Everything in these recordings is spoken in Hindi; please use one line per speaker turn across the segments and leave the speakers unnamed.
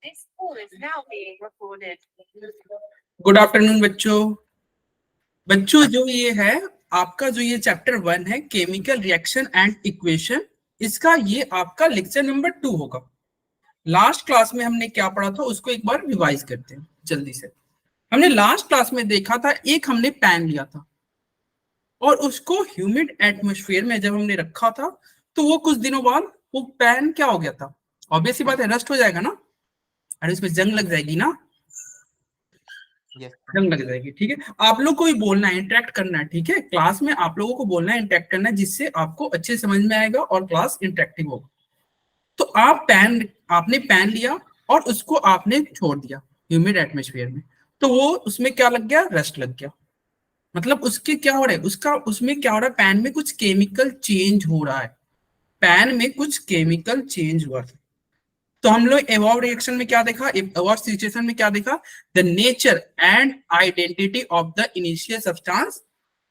This call is now being recorded.
Good afternoon बच्चों जो ये है आपका जो ये चैप्टर 1 है केमिकल रिएक्शन एंड इक्वेशन, इसका ये आपका लेक्चर नंबर 2 होगा। लास्ट क्लास में हमने क्या पढ़ा था उसको एक बार रिवाइज करते हैं जल्दी से। हमने लास्ट क्लास में देखा था, एक हमने पैन लिया था और उसको ह्यूमिड एटमॉस्फेयर में जब हमने रखा था तो वो कुछ दिनों बाद वो पैन क्या हो गया था, ऑब्वियस सी बात है रस्ट हो जाएगा ना, अरे उसमें जंग लग जाएगी ना, जंग लग जाएगी। ठीक है, आप लोग को भी बोलना है, इंटरेक्ट करना है। ठीक है, क्लास में आप लोगों को बोलना है, इंटरेक्ट करना है, जिससे आपको अच्छे समझ में आएगा और क्लास इंटरेक्टिव होगा। तो आपने पैन लिया और उसको आपने छोड़ दिया ह्यूमिड एटमॉस्फेयर में, तो वो उसमें क्या लग गया, रस्ट लग गया। मतलब उसके क्या हो रहा है, उसमें क्या हो रहा है, पैन में कुछ केमिकल चेंज हो रहा है, पैन में कुछ केमिकल चेंज हुआ था। तो हम लोग एवॉव रिएक्शन में क्या देखा, एवॉव सिचुएशन में क्या देखा, the nature and identity of the initial substance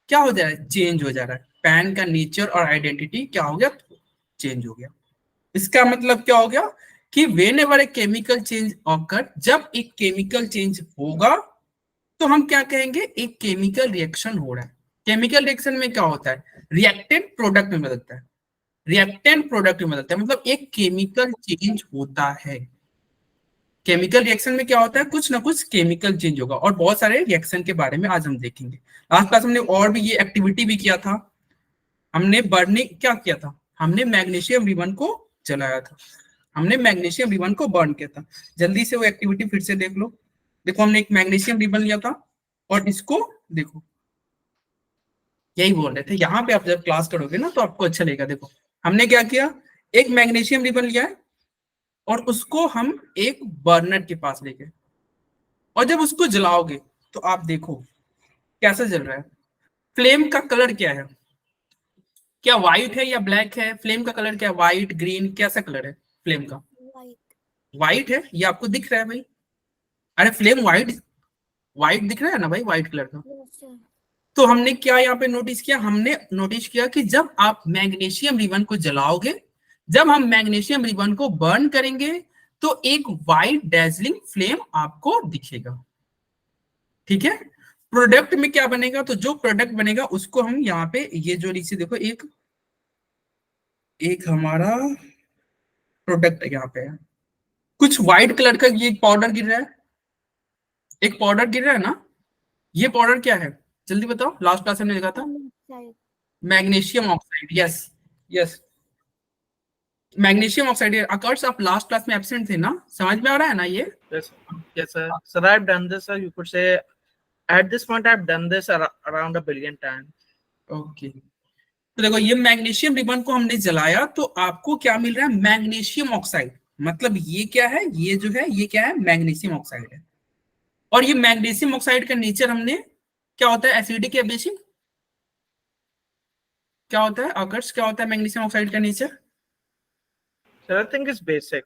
क्या हो जा रहा है, चेंज हो जा रहा है। पैन का नेचर और आइडेंटिटी क्या हो गया, चेंज हो गया। इसका मतलब क्या हो गया कि whenever a chemical change occur, जब एक केमिकल चेंज होगा तो हम क्या कहेंगे, एक केमिकल रिएक्शन हो रहा है। केमिकल रिएक्शन में क्या होता है, रिएक्टेंट प्रोडक्ट में बदलता है, रिएक्टेंट प्रोडक्ट में बदलता है, मतलब एक केमिकल चेंज होता है। केमिकल रिएक्शन में क्या होता है, कुछ ना कुछ केमिकल चेंज होगा। और बहुत सारे रिएक्शन के बारे में आज हम देखेंगे। लास्ट क्लास हमने और भी ये एक्टिविटी भी किया था, हमने बर्निंग क्या किया था, हमने मैग्नीशियम रिबन को जलाया था, हमने मैग्नीशियम रिबन को बर्न किया था। जल्दी से वो एक्टिविटी फिर से देख लो। देखो हमने एक मैग्नीशियम रिबन लिया था और इसको देखो, यही बोल रहे थे, यहाँ पे आप जब क्लास करोगे ना तो आपको अच्छा लगेगा। देखो हमने क्या किया, एक मैग्नीशियम रिबन लिया है और उसको हम एक बर्नर के पास लेके, और जब उसको जलाओगे तो आप देखो कैसा जल रहा है। फ्लेम का कलर क्या है, क्या व्हाइट है या ब्लैक है, फ्लेम का कलर क्या है, व्हाइट ग्रीन, कैसा कलर है फ्लेम का, व्हाइट है। ये आपको दिख रहा है भाई, अरे फ्लेम व्हाइट दिख रहा है ना भाई, व्हाइट कलर का। तो हमने क्या यहाँ पे नोटिस किया, हमने नोटिस किया कि जब आप मैग्नीशियम रिबन को जलाओगे, जब हम मैग्नीशियम रिबन को बर्न करेंगे तो एक व्हाइट डेजलिंग फ्लेम आपको दिखेगा। ठीक है, प्रोडक्ट में क्या बनेगा, तो जो प्रोडक्ट बनेगा उसको हम यहाँ पे, ये जो नीचे देखो एक हमारा प्रोडक्ट यहाँ पे है, कुछ व्हाइट कलर का ये पाउडर गिर रहा है, एक पाउडर गिर रहा है ना, ये पाउडर क्या है जल्दी बताओ, लास्ट क्लास में देखा था, magnesium oxide. Yes yes, magnesium oxide. Occurs आप लास्ट क्लास में एब्सेंट थे ना, समझ में आ रहा है ना ये?
Yes, sir. Sir, I've done this, sir. You could say at this point I've done this around 1 billion times.
Okay, तो देखो ये मैग्नीशियम रिबन को हमने जलाया तो आपको क्या मिल रहा है, मैग्नीशियम ऑक्साइड। मतलब ये क्या है, ये जो है ये क्या है, मैग्नीशियम ऑक्साइड है। और ये मैग्नीशियम ऑक्साइड का नेचर हमने क्या होता है, एसिडिक या बेसिक, क्या होता है अकर्स, क्या होता है मैग्नीशियम ऑक्साइड का nature?
Sir, I think it's basic.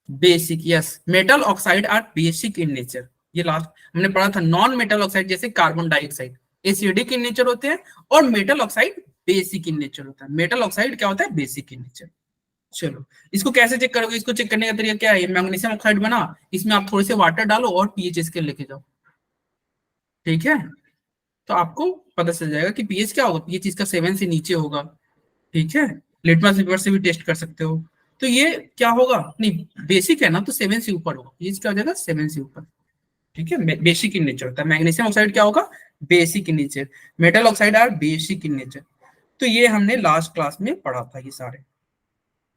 Basic, yes, metal oxide are basic in nature. ये लास्ट हमने पढ़ा था, नॉन मेटल ऑक्साइड जैसे carbon dioxide acidic in nature होते हैं और metal oxide basic in nature होता है। मेटल ऑक्साइड क्या होता है, बेसिक इन नेचर। चलो इसको कैसे चेक करोगे, इसको चेक करने का तरीका क्या है, मैग्नीशियम ऑक्साइड बना, इसमें आप थोड़े से वाटर डालो और पीएच स्केल लेके जाओ। ठीक है, तो आपको पता चल जाएगा कि पीएच क्या होगा, पीएच इसका 7 से नीचे होगा। ठीक है, लिटमस पेपर से भी टेस्ट कर सकते हो। तो ये क्या होगा, नहीं बेसिक है ना तो 7 से ऊपर होगा, ये क्या हो जाएगा, 7 से ऊपर। ठीक है, बेसिक इन नेचर होता है। मैग्नीशियम ऑक्साइड क्या होगा, basic in nature. Metal oxide are basic in nature. तो ये हमने लास्ट क्लास में पढ़ा था। ये सारे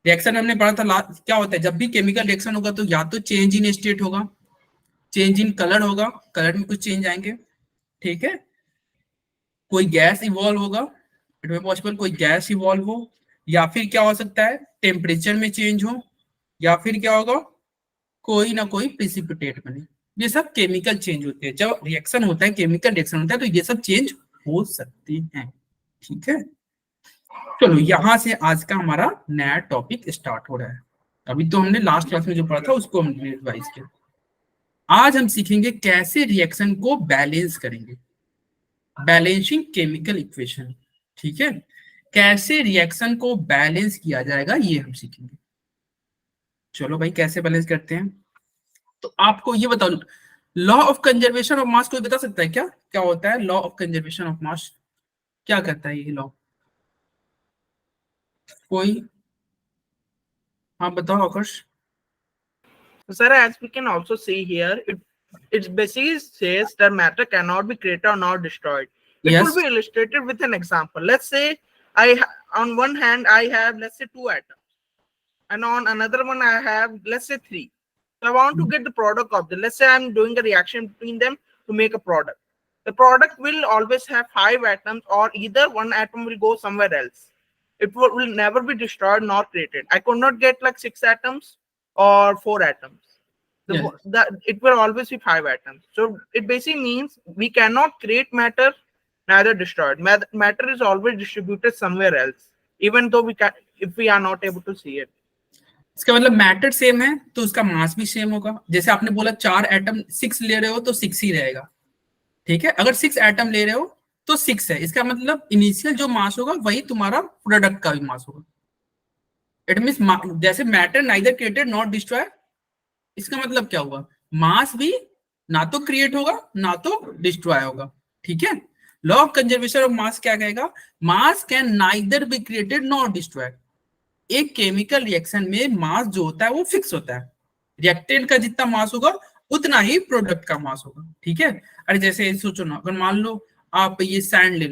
रिएक्शन हमने पढ़ा था। क्या होता है जब भी केमिकल रिएक्शन होगा तो या तो चेंज इन स्टेट होगा, चेंज इन कलर होगा, कलर में कुछ चेंज आएंगे। ठीक है, कोई गैस इवॉल्व होगा, इट में पॉसिबल कोई गैस इवॉल्व हो, या फिर क्या हो सकता है टेम्परेचर में चेंज हो, या फिर क्या होगा कोई ना कोई प्रिसिपिटेट बने। ये सब केमिकल चेंज होते हैं, जब रिएक्शन होता है केमिकल रिएक्शन होता है तो ये सब चेंज हो सकते हैं। ठीक है, चलो यहां से आज का हमारा नया टॉपिक स्टार्ट हो रहा है। अभी तो हमने लास्ट क्लास में जो पढ़ा था उसको हमने रिवाइज किया। आज हम सीखेंगे कैसे रिएक्शन को बैलेंस करेंगे, बैलेंसिंग केमिकल इक्वेशन। ठीक है, कैसे रिएक्शन को बैलेंस किया जाएगा ये हम सीखेंगे। चलो भाई कैसे बैलेंस करते हैं, तो आपको ये बताओ, लॉ ऑफ कंजर्वेशन ऑफ मास कोई बता सकता है क्या, क्या होता है लॉ ऑफ कंजर्वेशन ऑफ मास, क्या करता है ये लॉ, कोई? हाँ बताओ आकर्ष।
So, sir, as we can also see here, it basically says that matter cannot be created or not destroyed. It
Yes.
will be illustrated with an example. Let's say on one hand I have, let's say, 2 atoms, and on another one I have, let's say, 3. So I want to get the product of them. Let's say I'm doing a reaction between them to make a product. The product will always have 5 atoms, or either one atom will go somewhere else. It will never be destroyed nor created. I could not get like 6 atoms or 4 atoms.
Yes.
It will always be 5 atoms. So it basically means we cannot create matter, neither destroy it. Matter is always distributed somewhere else, even though if we are not able to see it.
इसका मतलब मैटर सेम है तो उसका मास भी सेम होगा। जैसे आपने बोला 4 एटम 6 ले रहे हो तो 6 ही रहेगा, ठीक है। अगर 6 एटम ले रहे हो तो 6 है, इसका मतलब इनिशियल जो मास होगा वही तुम्हारा प्रोडक्ट का भी मास होगा। इट मींस जैसे matter neither created not destroy, इसका मतलब क्या हुआ, मास भी ना तो क्रिएट होगा ना तो डिस्ट्रॉय होगा, ठीक है। लॉ ऑफ कंजर्वेशन ऑफ मास क्या कहेगा, मास can neither be created not destroyed. एक केमिकल रिएक्शन में मास जो होता है वो फिक्स होता है, रिएक्टेंट का जितना मास होगा उतना ही प्रोडक्ट का मास होगा, ठीक है। अरे जैसे सोचो ना, अगर मान लो आप ये सैंड ले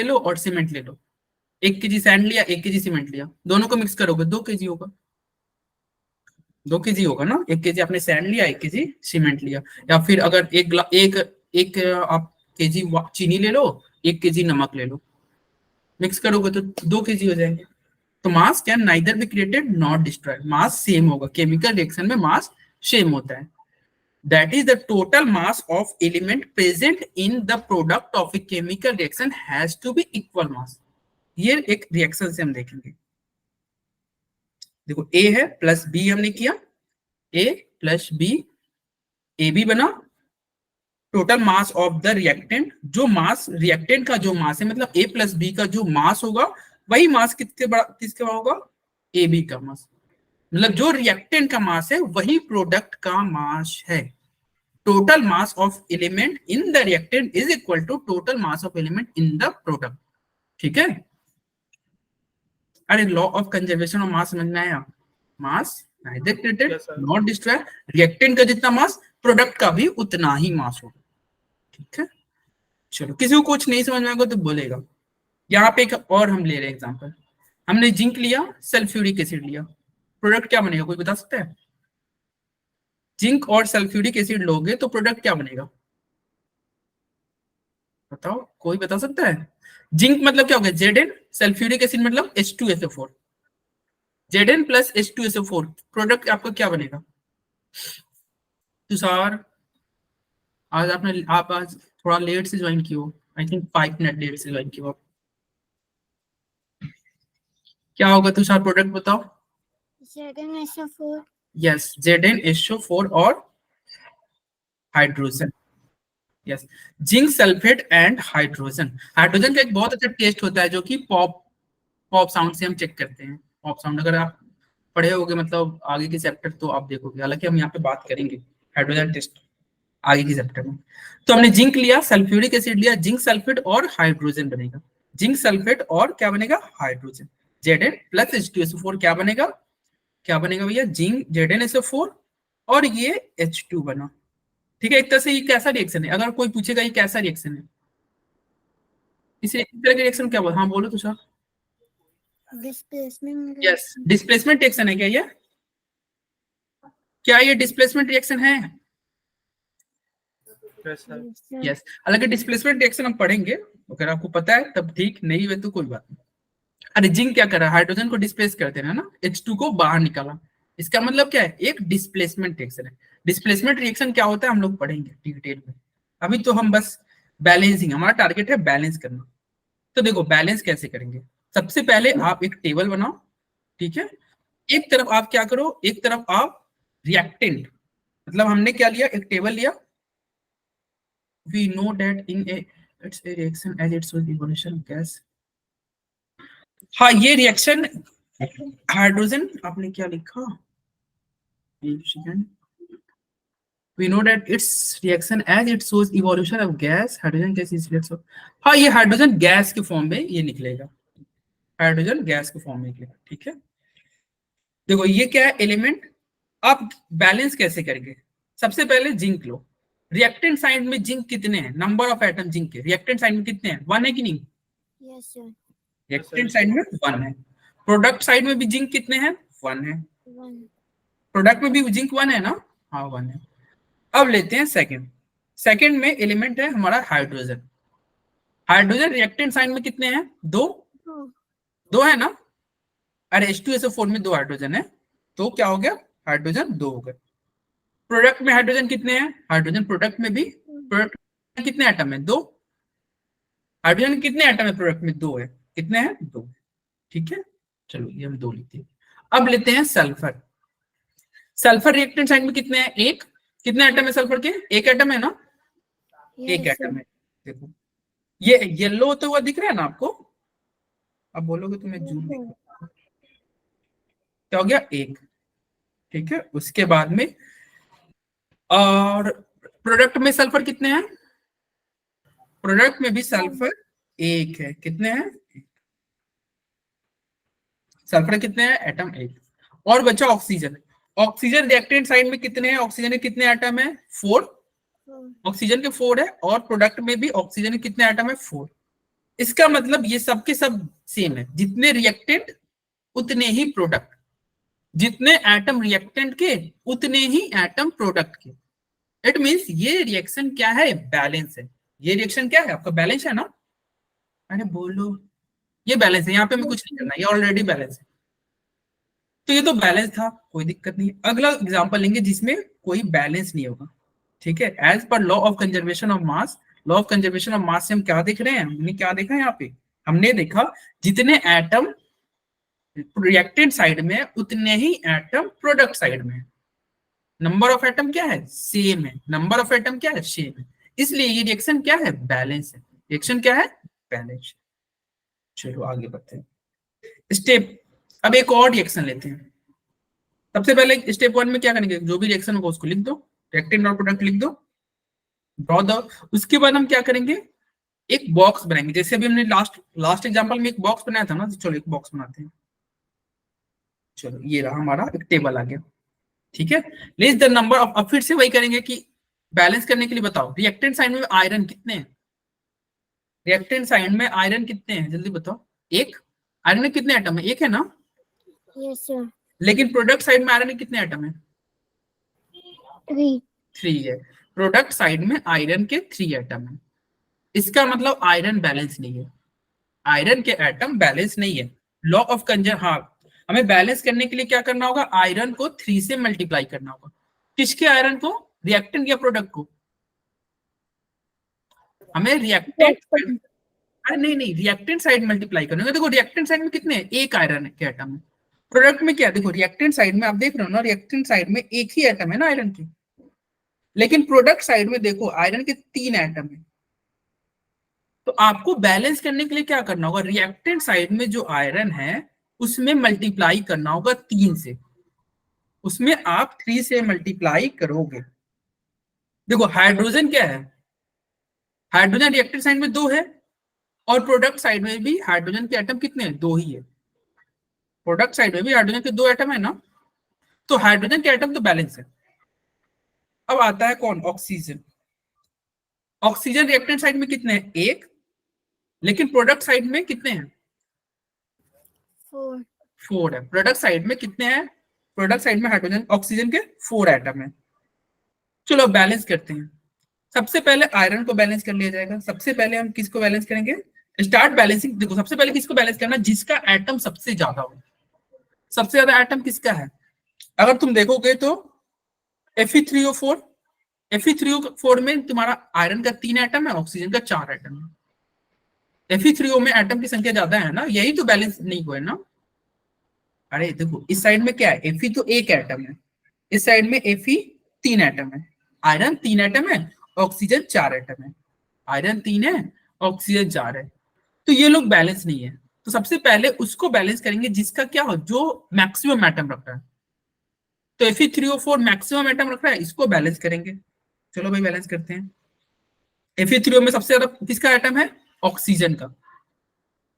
लो और सीमेंट ले लो, 1 kg सैंड लिया 1 kg सीमेंट लिया, दोनों को मिक्स करोगे 2 kg होगा, 2 kg होगा ना। 1 kg आपने सैंड लिया 1 kg सीमेंट लिया। या फिर अगर एक आप केजी चीनी ले लो 1 kg नमक ले लो, मिक्स करोगे तो 2 kg हो जाएंगे। तो mass can neither be created not destroyed, mass same होगा, केमिकल रिएक्शन में मास सेम होता है। That is the total mass of element present in the product of a chemical reaction has to be equal mass. ये एक रिएक्शन से हम देखेंगे, देखो ए है प्लस बी हमने किया, ए प्लस बी, ए बी बना, total mass of the reactant, जो मास रिएक्टेंट का जो मास है मतलब ए प्लस बी का जो मास होगा वही मास किसके बड़ा होगा, ए बी का मास, मतलब जो रिएक्टेंट का मास है वही प्रोडक्ट का मास है। Total mass of element in the reactant is equal to total mass of element in the product, ठीक है। अरे law of conservation of mass समझ में आया, mass neither created not destroy, reactant का जितना मास प्रोडक्ट का भी उतना ही मास होगा, ठीक है। चलो किसी को कुछ नहीं समझ में आएगा तो बोलेगा। यहाँ पे एक और हम ले रहे हैं एग्जांपल, हमने जिंक लिया सल्फ्यूरिक एसिड लिया, प्रोडक्ट क्या बनेगा, कोई बता सकता है? जिंक और सल्फ्यूरिक एसिड लोगे तो प्रोडक्ट क्या बनेगा, बताओ, कोई बता सकता है? जिंक मतलब क्या हो गया Zn, सल्फ्यूरिक एसिड मतलब H2SO4, Zn plus H2SO4, product आपका क्या बनेगा? तुषार आप आज थोड़ा लेट से ज्वाइन किए हो, आई थिंक 5 मिनट लेट से ज्वाइन किए हो। क्या होगा तुषार, प्रोडक्ट बताओ।
ZnSO4।
यस, ZnSO4 और hydrogen, yes, zinc sulphate and hydrogen. Hydrogen का एक बहुत अच्छा टेस्ट होता है जो कि पॉप साउंड से हम चेक करते हैं। पॉप साउंड अगर आप पढ़े होगे मतलब आगे के चैप्टर तो आप देखोगे, हालांकि हम यहाँ पे बात करेंगे हाइड्रोजन टेस्ट आगे के चैप्टर में। तो हमने जिंक लिया, सल्फ्यूरिक एसिड लिया, जिंक सल्फेट और हाइड्रोजन बनेगा, जिंक सल्फेट और क्या बनेगा, हाइड्रोजन। Zn प्लस H2SO4 क्या बनेगा भैया, जिंक ZnSO4 और ये H2 बना, ठीक है। एक तरह से ये कैसा रिएक्शन है, अगर कोई पूछेगा ये कैसा रिएक्शन है, इस तरह के रिएक्शन क्या बोल, हाँ बोलो Tushar.
Displacement.
Yes, displacement reaction है क्या ये, क्या ये डिस्प्लेसमेंट रिएक्शन है? यस, हालांकि डिस्प्लेसमेंट रिएक्शन हम पढ़ेंगे, अगर आपको पता है तब ठीक, नहीं हुए तो कोई बात नहीं। अरे जिंक क्या कर रहा है, हाइड्रोजन को डिस्प्लेस करते हैं ना, H2 को बाहर निकाला, इसका मतलब क्या है, एक डिस्प्लेसमेंट रिएक्शन है। डिस्प्लेसमेंट रिएक्शन क्या होता है हम लोग पढ़ेंगे डिटेल में, अभी तो हम बस बैलेंसिंग, हमारा टारगेट है बैलेंस करना। तो देखो बैलेंस कैसे करेंगे, सबसे पहले आप एक टेबल बनाओ, ठीक है। एक तरफ आप क्या करो, एक तरफ आप रिएक्टेंट, मतलब हमने क्या लिया, एक टेबल लिया, we know that in it's a reaction as its evolution gas। हाँ ये रिएक्शन हाइड्रोजन, आपने क्या लिखा, एक second, we know that its reaction as it shows evolution of gas hydrogen gas is reaction। हाँ ये हाइड्रोजन गैस के फॉर्म में ये निकलेगा, हाइड्रोजन गैस के फॉर्म में निकलेगा, ठीक है। देखो ये क्या है एलिमेंट, आप बैलेंस कैसे करेंगे, सबसे पहले जिंक लो, रिएक्टेंट साइड में जिंक कितने हैं, नंबर ऑफ एटम जिंक के रिएक्टेंट साइड में कितने हैं, 1 है कि नहीं,
Yes, sir.
रिएक्टेंट साइड में 1 है, प्रोडक्ट साइड में भी जिंक कितने हैं, 1 है,
1.
प्रोडक्ट में भी जिंक 1 है ना, हाँ 1 है। अब लेते हैं सेकंड में एलिमेंट है हमारा हाइड्रोजन, हाइड्रोजन रिएक्टेंट साइड में कितने हैं, 2 है ना, अरे H2SO4 में 2 हाइड्रोजन है, तो क्या हो गया, हाइड्रोजन 2 हो गए। प्रोडक्ट में हाइड्रोजन कितने हैं, हाइड्रोजन प्रोडक्ट में भी, प्रोडक्ट में कितने एटम है, 2, हाइड्रोजन कितने एटम है, प्रोडक्ट में 2 है, कितने हैं, 2, ठीक है। चलो ये हम 2 लेते हैं। अब लेते हैं सल्फर, सल्फर रिएक्टेंट साइड में कितने हैं, 1, कितने एटम है सल्फर के, 1 एटम है ना, 1
Yes, sir.
एटम है। देखो ये येलो होता हुआ दिख रहा है ना आपको, अब बोलोगे तो मैं जूम
Yes,
क्या हो गया, 1, ठीक है। उसके बाद में और प्रोडक्ट में सल्फर कितने हैं, प्रोडक्ट में भी सल्फर 1 है, कितने हैं, सल्फर कितने हैं, एटम 1। और बचा ऑक्सीजन, ऑक्सीजन रिएक्टेंट साइड में कितने हैं, ऑक्सीजन के कितने एटम है, 4,
4.
ऑक्सीजन के 4 है, और प्रोडक्ट में भी ऑक्सीजन के कितने एटम है, 4। इसका मतलब ये सब के सब सेम है, जितने रिएक्टेंट उतने ही प्रोडक्ट, जितने एटम रिएक्टेंट के उतने ही एटम प्रोडक्ट के। इट मींस ये रिएक्शन क्या है, बैलेंस है, ये रिएक्शन क्या है आपका, बैलेंस है ना, अरे बोलो ये बैलेंस है, यहाँ पे हमें कुछ नहीं करना, ये ऑलरेडी बैलेंस है। तो ये तो बैलेंस था, कोई दिक्कत नहीं। अगला एग्जांपल लेंगे जिसमें कोई बैलेंस नहीं होगा, ठीक है। एज पर law of conservation of mass, law of conservation of mass से हम क्या देख रहे हैं, हमने क्या देखा यहाँ पे, हमने देखा जितने एटम रिएक्टेंट साइड में उतने ही एटम प्रोडक्ट साइड में, नंबर ऑफ एटम क्या है, सेम है, नंबर ऑफ एटम क्या है, सेम है, इसलिए ये रिएक्शन क्या है, बैलेंस है, रिएक्शन क्या है, बैलेंस। चलो आगे बढ़ते हैं स्टेप, अब एक और रिएक्शन लेते हैं। सबसे पहले स्टेप 1 में क्या करेंगे, जो भी रिएक्शन होगा उसको लिख दो, रिएक्टेंट और प्रोडक्ट लिख दो, ड्रॉ द। उसके बाद हम क्या करेंगे, एक बॉक्स बनाएंगे, जैसे अभी हमने लास्ट एग्जांपल में एक बॉक्स बनाया था ना, तो चलो एक बॉक्स बनाते हैं। चलो ये रहा हमारा एक टेबल आ गया, ठीक है। लिस्ट द नंबर ऑफ, अब फिर से वही करेंगे कि बैलेंस करने के लिए बताओ रिएक्टेंट साइड में आयरन कितने हैं, रिएक्टेंट साइड में आयरन कितने हैं, जल्दी बताओ, 1, आयरन में कितने एटम है, 1 है ना,
Yes, sir.
लेकिन प्रोडक्ट साइड में आयरन के कितने एटम है,
3.
3 है, प्रोडक्ट साइड में आयरन के 3 एटम है। इसका मतलब आयरन बैलेंस नहीं है, आयरन के एटम बैलेंस नहीं है। लॉ ऑफ कंजर, हाँ हमें बैलेंस करने के लिए क्या करना होगा, आयरन को 3 से मल्टीप्लाई करना होगा, किसके आयरन को, रिएक्टेंट या प्रोडक्ट को, हमें रिएक्टेंट, अरे नहीं रिएक्टेंट साइड मल्टीप्लाई करना होगा। देखो रिएक्टेंट साइड में कितने हैं, 1 आयरन के एटम है, प्रोडक्ट में क्या, देखो रिएक्टेंट साइड में आप देख रहे हो ना, रिएक्टेंट साइड में 1 ही एटम है ना आयरन की, लेकिन प्रोडक्ट साइड में देखो आयरन के 3 एटम है। तो आपको बैलेंस करने के लिए क्या करना होगा, रिएक्टेंट साइड में जो आयरन है उसमें मल्टीप्लाई करना होगा 3 से, उसमें आप 3 से मल्टीप्लाई करोगे। देखो हाइड्रोजन क्या है, हाइड्रोजन रिएक्टेंट साइड में 2 है, और प्रोडक्ट साइड में भी हाइड्रोजन के एटम कितने हैं, 2 ही है, प्रोडक्ट साइड में भी हाइड्रोजन के 2 एटम है ना, तो हाइड्रोजन के एटम तो बैलेंस है। अब आता है कौन, ऑक्सीजन, ऑक्सीजन रिएक्टेंट साइड में कितने हैं, 1, लेकिन प्रोडक्ट साइड में कितने हैं,
4.
4 है, प्रोडक्ट साइड में कितने हैं, प्रोडक्ट साइड में हाइड्रोजन ऑक्सीजन के 4 एटम है। चलो बैलेंस करते हैं, सबसे पहले आयरन को बैलेंस कर लिया जाएगा। सबसे पहले हम किसको बैलेंस करेंगे, स्टार्ट बैलेंसिंग। देखो सबसे पहले किसको बैलेंस करना, जिसका एटम सबसे ज्यादा हो, सबसे ज्यादा एटम किसका है, अगर तुम देखोगे तो Fe3O4, Fe3O4 में तुम्हारा आयरन का 3 एटम है, ऑक्सीजन का 4 एटम है। Fe3O में एटम की संख्या ज्यादा है ना, यही तो बैलेंस नहीं हुआ है ना। अरे देखो इस साइड में क्या है, Fe तो 1 एटम है, इस साइड में Fe 3 एटम है, आयरन 3 एटम है, ऑक्सीजन 4 एटम है, आयरन 3 है, ऑक्सीजन 4 है, तो ये लोग बैलेंस नहीं है। तो सबसे पहले उसको बैलेंस करेंगे जिसका क्या हो, जो मैक्सिमम एटम रख रहा है। तो Fe3O4 मैक्सिमम एटम रख रहा है, इसको बैलेंस करेंगे। चलो भाई बैलेंस करते हैं। Fe3O में सबसे ज्यादा किसका एटम है? ऑक्सीजन का।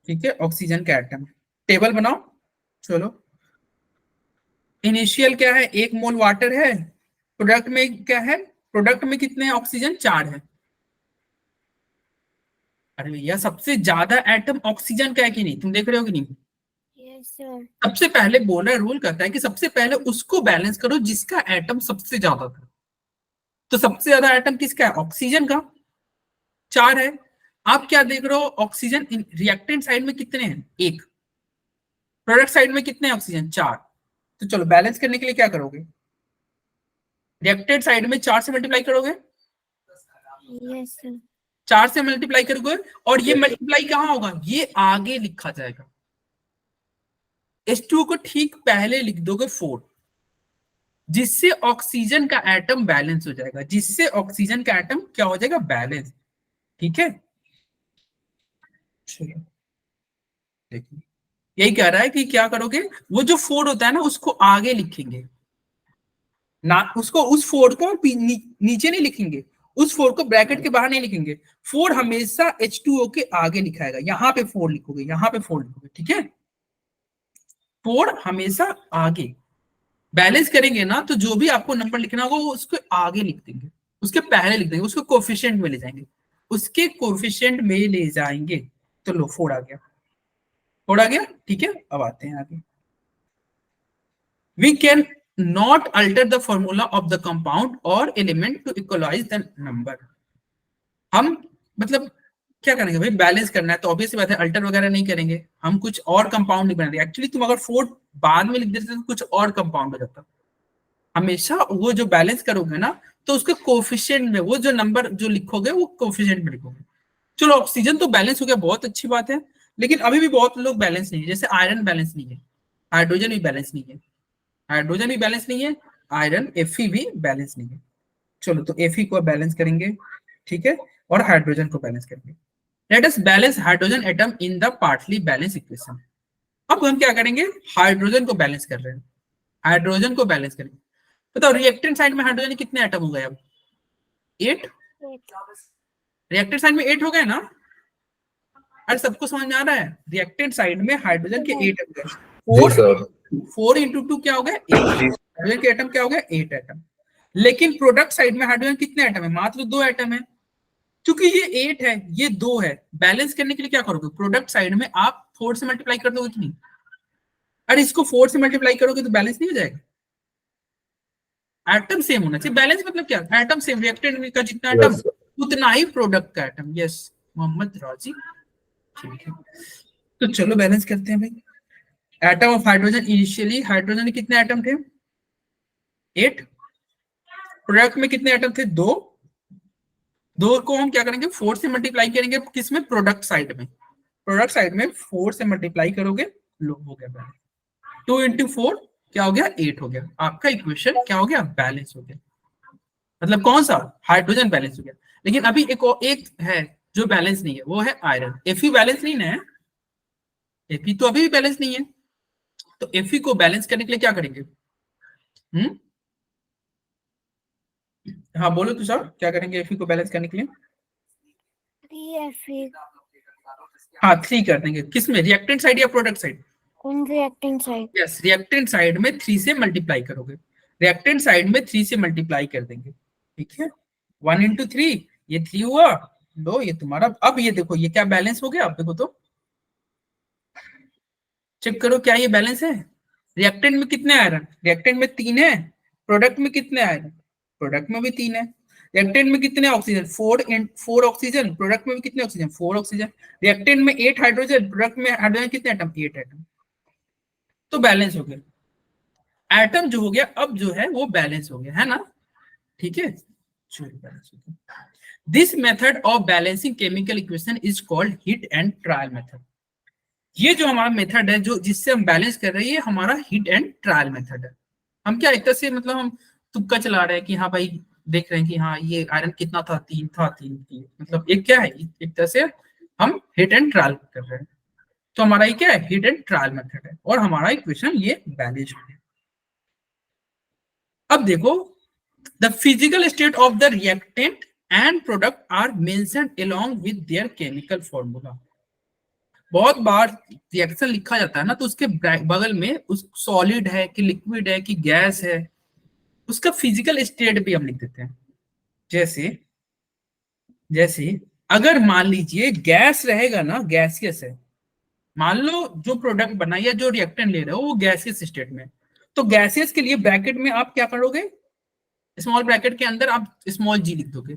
ठीक है, ऑक्सीजन का एटम। टेबल बनाओ। चलो, इनिशियल क्या है? 1 मोल वाटर है। प्रोडक्ट में क्या है? प्रोडक्ट में कितने ऑक्सीजन? 4 है। अरे भैया सबसे ज्यादा एटम ऑक्सीजन का है कि नहीं? तुम देख रहे हो कि नहीं?
Yes, sir.
सबसे पहले बोल रहा है, रूल कहता है कि सबसे पहले उसको बैलेंस करो जिसका एटम सबसे ज्यादा था। तो सबसे ज्यादा एटम किसका है? ऑक्सीजन का, 4 है। आप क्या देख रहे हो? ऑक्सीजन रिएक्टेंट साइड में कितने हैं? 1। प्रोडक्ट साइड में कितने हैं ऑक्सीजन? 4। तो चलो बैलेंस करने के लिए क्या करोगे? रिएक्टेड साइड में 4 से मल्टीप्लाई करोगे,
Yes, sir.
4 से मल्टीप्लाई करोगे, और ये मल्टीप्लाई कहाँ होगा? ये आगे लिखा जाएगा। H2O को ठीक पहले लिख दोगे 4, जिससे ऑक्सीजन का एटम बैलेंस हो जाएगा, जिससे ऑक्सीजन का एटम क्या हो जाएगा? बैलेंस। ठीक है, चलो देखिए, यही कह रहा है कि क्या करोगे? वो जो 4 होता है ना, उसको आगे लिखेंगे ना, उसको उस 4 को नीचे नहीं लिखेंगे, उस 4 को ब्रैकेट के बाहर नहीं लिखेंगे। 4 हमेशा H2O के आगे लिखाएगा। यहाँ पे 4 लिखोगे, यहाँ पे 4 लिखोगे। ठीक है, 4 हमेशा आगे। बैलेंस करेंगे ना, तो जो भी आपको नंबर लिखना होगा वो उसके आगे लिख देंगे, उसके पहले लिख देंगे, उसको कोफिशिएंट में ले जाएंगे, उसके कोफिशिएंट में ले जाएंगे। तो लो 4 आ गया, 4 आ गया। ठीक है, अब आते हैं आगे। We can not alter the formula of the compound और element to equalize the number. हम मतलब क्या करेंगे भाई? बैलेंस करना है तो ऑब्वियस बात है, अल्टर वगैरह नहीं करेंगे, हम कुछ और कंपाउंड नहीं बनाएंगे। एक्चुअली तुम अगर 4 बाद में लिख देते तो कुछ और कंपाउंड हो जाता। हमेशा वो जो बैलेंस करोगे ना, तो उसके कोफिशिएंट में वो जो नंबर जो लिखोगे वो कोफिशिएंट में लिखोगे। चलो ऑक्सीजन तो बैलेंस हो गया, बहुत अच्छी बात है। लेकिन अभी भी बहुत लोग बैलेंस नहीं है, जैसे आयरन बैलेंस नहीं है, हाइड्रोजन भी बैलेंस नहीं है, हाइड्रोजन भी बैलेंस नहीं है, आयरन Fe भी बैलेंस नहीं है। चलो तो Fe को बैलेंस करेंगे, ठीक है, और हाइड्रोजन को बैलेंस करेंगे। Let us balance hydrogen atom in the partly balance equation. अब हम क्या करेंगे? हाइड्रोजन को बैलेंस कर रहे हैं, हाइड्रोजन को बैलेंस करेंगे। बताओ रिएक्टेंट साइड में हाइड्रोजन कितने एटम हो गए? अब 8। रिएक्टेंट साइड में 8 हो गए ना? अरे सबको समझ में आ रहा है? रिएक्टेंट साइड में हाइड्रोजन के 8 हो गए। 4 इंटू 2 क्या हो गया? 8। हाइड्रोजन के एटम क्या हो गया? 8 एटम। लेकिन प्रोडक्ट साइड में हाइड्रोजन कितने एटम है? मात्र 2 एटम है। क्योंकि ये 8 है, ये 2 है, बैलेंस करने के लिए क्या करोगे? प्रोडक्ट साइड में आप 4 से मल्टीप्लाई कर दोगे कि नहीं? अरे इसको 4 से मल्टीप्लाई करोगे तो बैलेंस नहीं हो जाएगा? एटम सेम होना चाहिए। बैलेंस मतलब क्या? एटम सेम, रिएक्टेंट का जितना एटम उतना ही प्रोडक्ट का एटम। यस मोहम्मद राजी, ठीक है। तो चलो बैलेंस करते हैं भाई। Atom of hydrogen, initially hydrogen में कितने एटम थे? 8। प्रोडक्ट में कितने एटम थे? 2। 2 को हम क्या करेंगे? 4 से मल्टीप्लाई करेंगे। किसमें? प्रोडक्ट साइड में। प्रोडक्ट साइड में 4 से मल्टीप्लाई करोगे, लो हो गया बैलेंस। 2 इंटू 4 क्या हो गया? 8 हो गया। आपका इक्वेशन क्या हो गया? बैलेंस हो गया। मतलब कौन सा? हाइड्रोजन बैलेंस हो गया। लेकिन अभी एक है जो बैलेंस नहीं है, वो है आयरन। Fe बैलेंस नहीं है, Fe तो अभी भी बैलेंस नहीं है। तो Fe को बैलेंस करने के लिए क्या करेंगे? हाँ बोलो तुषार, क्या करेंगे Fe को बैलेंस करने के लिए?
3Fe
हाँ 3 कर देंगे। किसमें? रिएक्टेंट साइड या product side?
on reactant side.
Yes, reactant side में 3 से मल्टीप्लाई करोगे। रिएक्टेंट साइड में 3 से मल्टीप्लाई कर देंगे, ठीक है। 1 इंटू 3, ये 3 हुआ। लो ये तुम्हारा, अब ये देखो ये क्या बैलेंस हो गया? आप देखो तो, चेक करो क्या ये बैलेंस है? रिएक्टेंट में कितने आयरन? रिएक्टेंट में 3 है। प्रोडक्ट में कितने आयरन? प्रोडक्ट में भी 3 है। रिएक्टेंट में कितने ऑक्सीजन? 4 ऑक्सीजन। प्रोडक्ट में भी कितने ऑक्सीजन? 4 ऑक्सीजन। रिएक्टेंट में 8 हाइड्रोजन, प्रोडक्ट में हाइड्रोजन कितने एटम? 8 एटम। तो बैलेंस हो गया। एटम जो हो गया अब जो है वो बैलेंस हो गया, है ना? ठीक है, चलिए बैलेंस हो गया। This method of balancing chemical equation is called hit and trial method. ये जो हमारा मेथड है, जो जिससे हम बैलेंस कर रहे हैं, ये हमारा हिट एंड ट्रायल मेथड है। हम क्या एक तरह से मतलब हम तुक्का चला रहे हैं कि हाँ भाई देख रहे हैं कि हाँ ये आयरन कितना था? 3 था, 3 मतलब एक क्या है, एक तरह से हम हिट एंड ट्रायल कर रहे हैं। तो हमारा ये क्या है? हिट एंड ट्रायल मेथड है, और हमारा इक्वेशन ये बैलेंस है। अब देखो the physical state of the reactant and product are mentioned along with their chemical formula. बहुत बार रिएक्शन लिखा जाता है ना, तो उसके बगल में उस सॉलिड है कि लिक्विड है कि गैस है, उसका फिजिकल स्टेट भी हम लिख देते हैं। जैसे जैसे अगर मान लीजिए गैस रहेगा ना, गैसियस है, मान लो जो प्रोडक्ट बना या जो रिएक्टेंट ले रहे हो वो गैसियस स्टेट में, तो गैसियस के लिए ब्रैकेट में आप क्या करोगे, स्मॉल ब्रैकेट के अंदर आप स्मॉल जी लिख दोगे।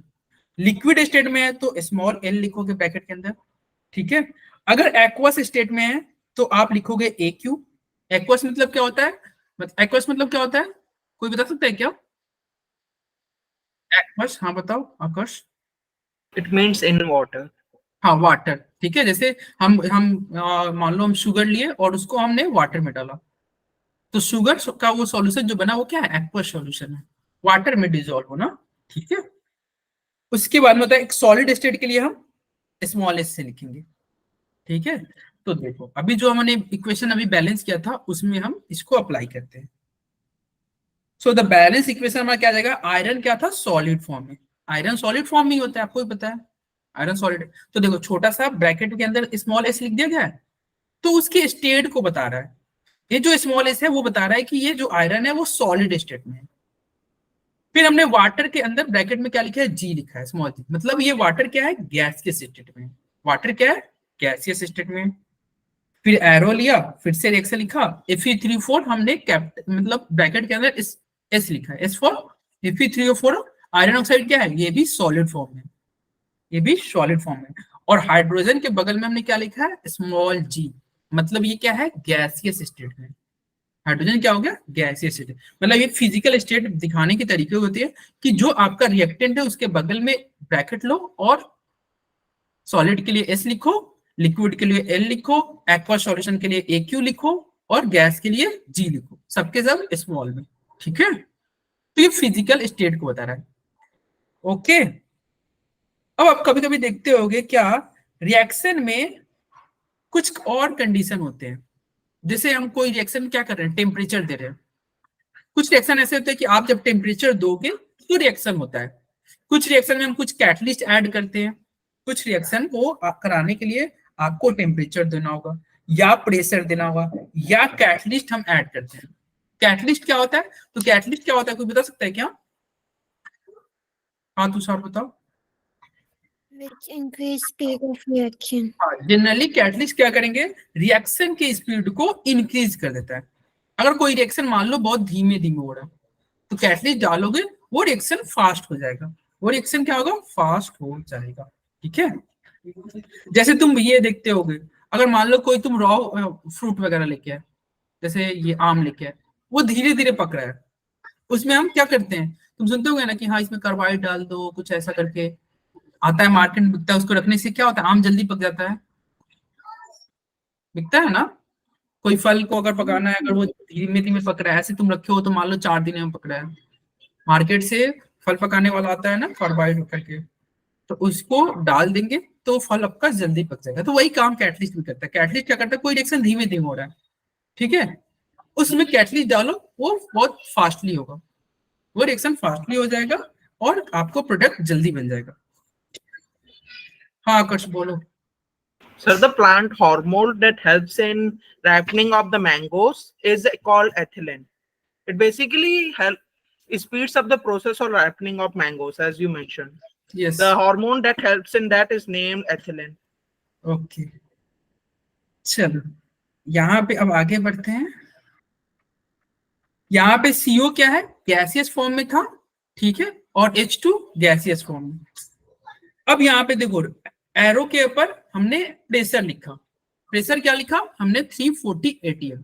लिक्विड स्टेट में है तो स्मॉल एल लिखोगे ब्रैकेट के अंदर, ठीक है। अगर एक्वस स्टेट में है तो आप लिखोगे ए क्यू। एक्वस मतलब क्या होता है, एक्वस मतलब क्या होता है, कोई बता सकता है क्या एक्वस? हाँ बताओ आकाश।
It means in water.
हाँ वाटर, ठीक है। जैसे हम मान लो हम शुगर लिए और उसको हमने वाटर में डाला, तो शुगर का वो सॉल्यूशन जो बना वो क्या है, एक्वस सॉल्यूशन है, वाटर में डिजोल्व होना, ठीक है। उसके बाद में होता है एक सॉलिड स्टेट के लिए हम स्मॉल एस से लिखेंगे, ठीक है। तो देखो अभी जो हमने इक्वेशन अभी बैलेंस किया था उसमें हम इसको अप्लाई करते हैं। सो द बैलेंस इक्वेशन हमारा क्या जाएगा, आयरन क्या था सॉलिड फॉर्म में, आयरन सॉलिड फॉर्म में ही होता है, आपको भी पता है आयरन सॉलिड। तो देखो छोटा सा ब्रैकेट के अंदर स्मॉल एस लिख दिया गया है, तो उसके स्टेट को बता रहा है। ये जो स्मॉल एस है वो बता रहा है कि ये जो आयरन है वो सॉलिड स्टेट में है। फिर हमने वाटर के अंदर ब्रैकेट में क्या लिखा है, जी लिखा है, स्मॉल जी, मतलब ये वाटर क्या है, गैसियस स्टेट में, वाटर क्या है गैसियस स्टेट में। फिर एरो लिया, फिर से रिएक्शन लिखा, Fe3O4 हमने मतलब ब्रैकेट के अंदर एस लिखा है, S for Fe3O4। Iron oxide क्या है, ये भी सॉलिड फॉर्म में, ये भी सॉलिड फॉर्म में। और हाइड्रोजन के बगल में हमने क्या लिखा है, स्मॉल जी, मतलब ये क्या है गैसियस स्टेट में। हाइड्रोजन क्या हो गया, गैसियस स्टेट। मतलब ये फिजिकल स्टेट दिखाने के तरीके होते हैं कि जो आपका रिएक्टेंट है उसके बगल में ब्रैकेट लो और सॉलिड के लिए एस लिखो, लिक्विड के लिए एल लिखो, एक्वा सॉल्यूशन के लिए ए क्यू लिखो और गैस के लिए जी लिखो, सबके सब स्मॉल में, ठीक है। तो ये फिजिकल स्टेट को बता रहा है, ओके। अब आप कभी कभी देखते होगे क्या रिएक्शन में कुछ और कंडीशन होते हैं, जैसे हम कोई रिएक्शन क्या कर रहे हैं, टेम्परेचर दे रहे हैं। कुछ रिएक्शन ऐसे होते हैं कि आप जब टेम्परेचर दोगे तो रिएक्शन होता है। कुछ रिएक्शन में हम कुछ कैटलिस्ट ऐड करते हैं, कुछ रिएक्शन को कराने के लिए आपको टेम्परेचर देना होगा या प्रेशर देना होगा या कैटलिस्ट हम ऐड करते हैं। कैटलिस्ट क्या होता है, तो कैटलिस्ट क्या होता है कोई बता सकता है क्या? हाँ तुषार बताओ।
Which increase speed of reaction.
Generally catalyst क्या करेंगे, रिएक्शन की स्पीड को इंक्रीज कर देता है। अगर कोई रिएक्शन मान लो बहुत धीमे धीमे हो रहा है तो कैटलिस्ट डालोगे वो रिएक्शन फास्ट हो जाएगा, वो रिएक्शन क्या होगा, फास्ट हो जाएगा, ठीक है। जैसे तुम ये देखते होगे, अगर मान लो कोई तुम रॉ फ्रूट वगैरह लेके आए, जैसे ये आम लेके आए, वो धीरे धीरे पक रहा है, उसमें हम क्या करते हैं, तुम सुनते होगे ना कि हाँ इसमें कार्बाइड डाल दो, कुछ ऐसा करके आता है मार्केट में बिकता है, उसको रखने से क्या होता है, आम जल्दी पक जाता है, बिकता है ना। कोई फल को अगर पकाना है, अगर वो धीमे धीमे पक रहा है, ऐसे तुम रखे हो तो मान लो 4 दिन में पक रहा है, मार्केट से फल पकाने वाला आता है ना कार्बाइड करके, तो उसको डाल देंगे तो फल आपका जल्दी पक जाएगा। तो वही काम कैटलिस्ट भी करता है। कैटलिस्ट क्या करता है, कोई रिएक्शन धीमे धीमे हो रहा है, ठीक है, उसमें कैटलिस्ट डालो वो बहुत फास्टली होगा, वो रिएक्शन फास्टली हो जाएगा और आपको प्रोडक्ट जल्दी बन जाएगा। हाँ आकर्ष बोलो।
So the plant hormone that helps in ripening of the mangoes is called ethylene. It basically speeds up the process of ripening of mangoes, as you mentioned.
Yes.
The hormone that helps in that is named ethylene.
Okay. चलो यहाँ पे अब आगे बढ़ते हैं। यहाँ पे CO क्या है, गैसियस फॉर्म में था, ठीक है, और H2 गैसियस फॉर्म में। अब यहाँ पे देखो एरो के ऊपर हमने प्रेशर लिखा, प्रेशर क्या लिखा हमने 340 atm,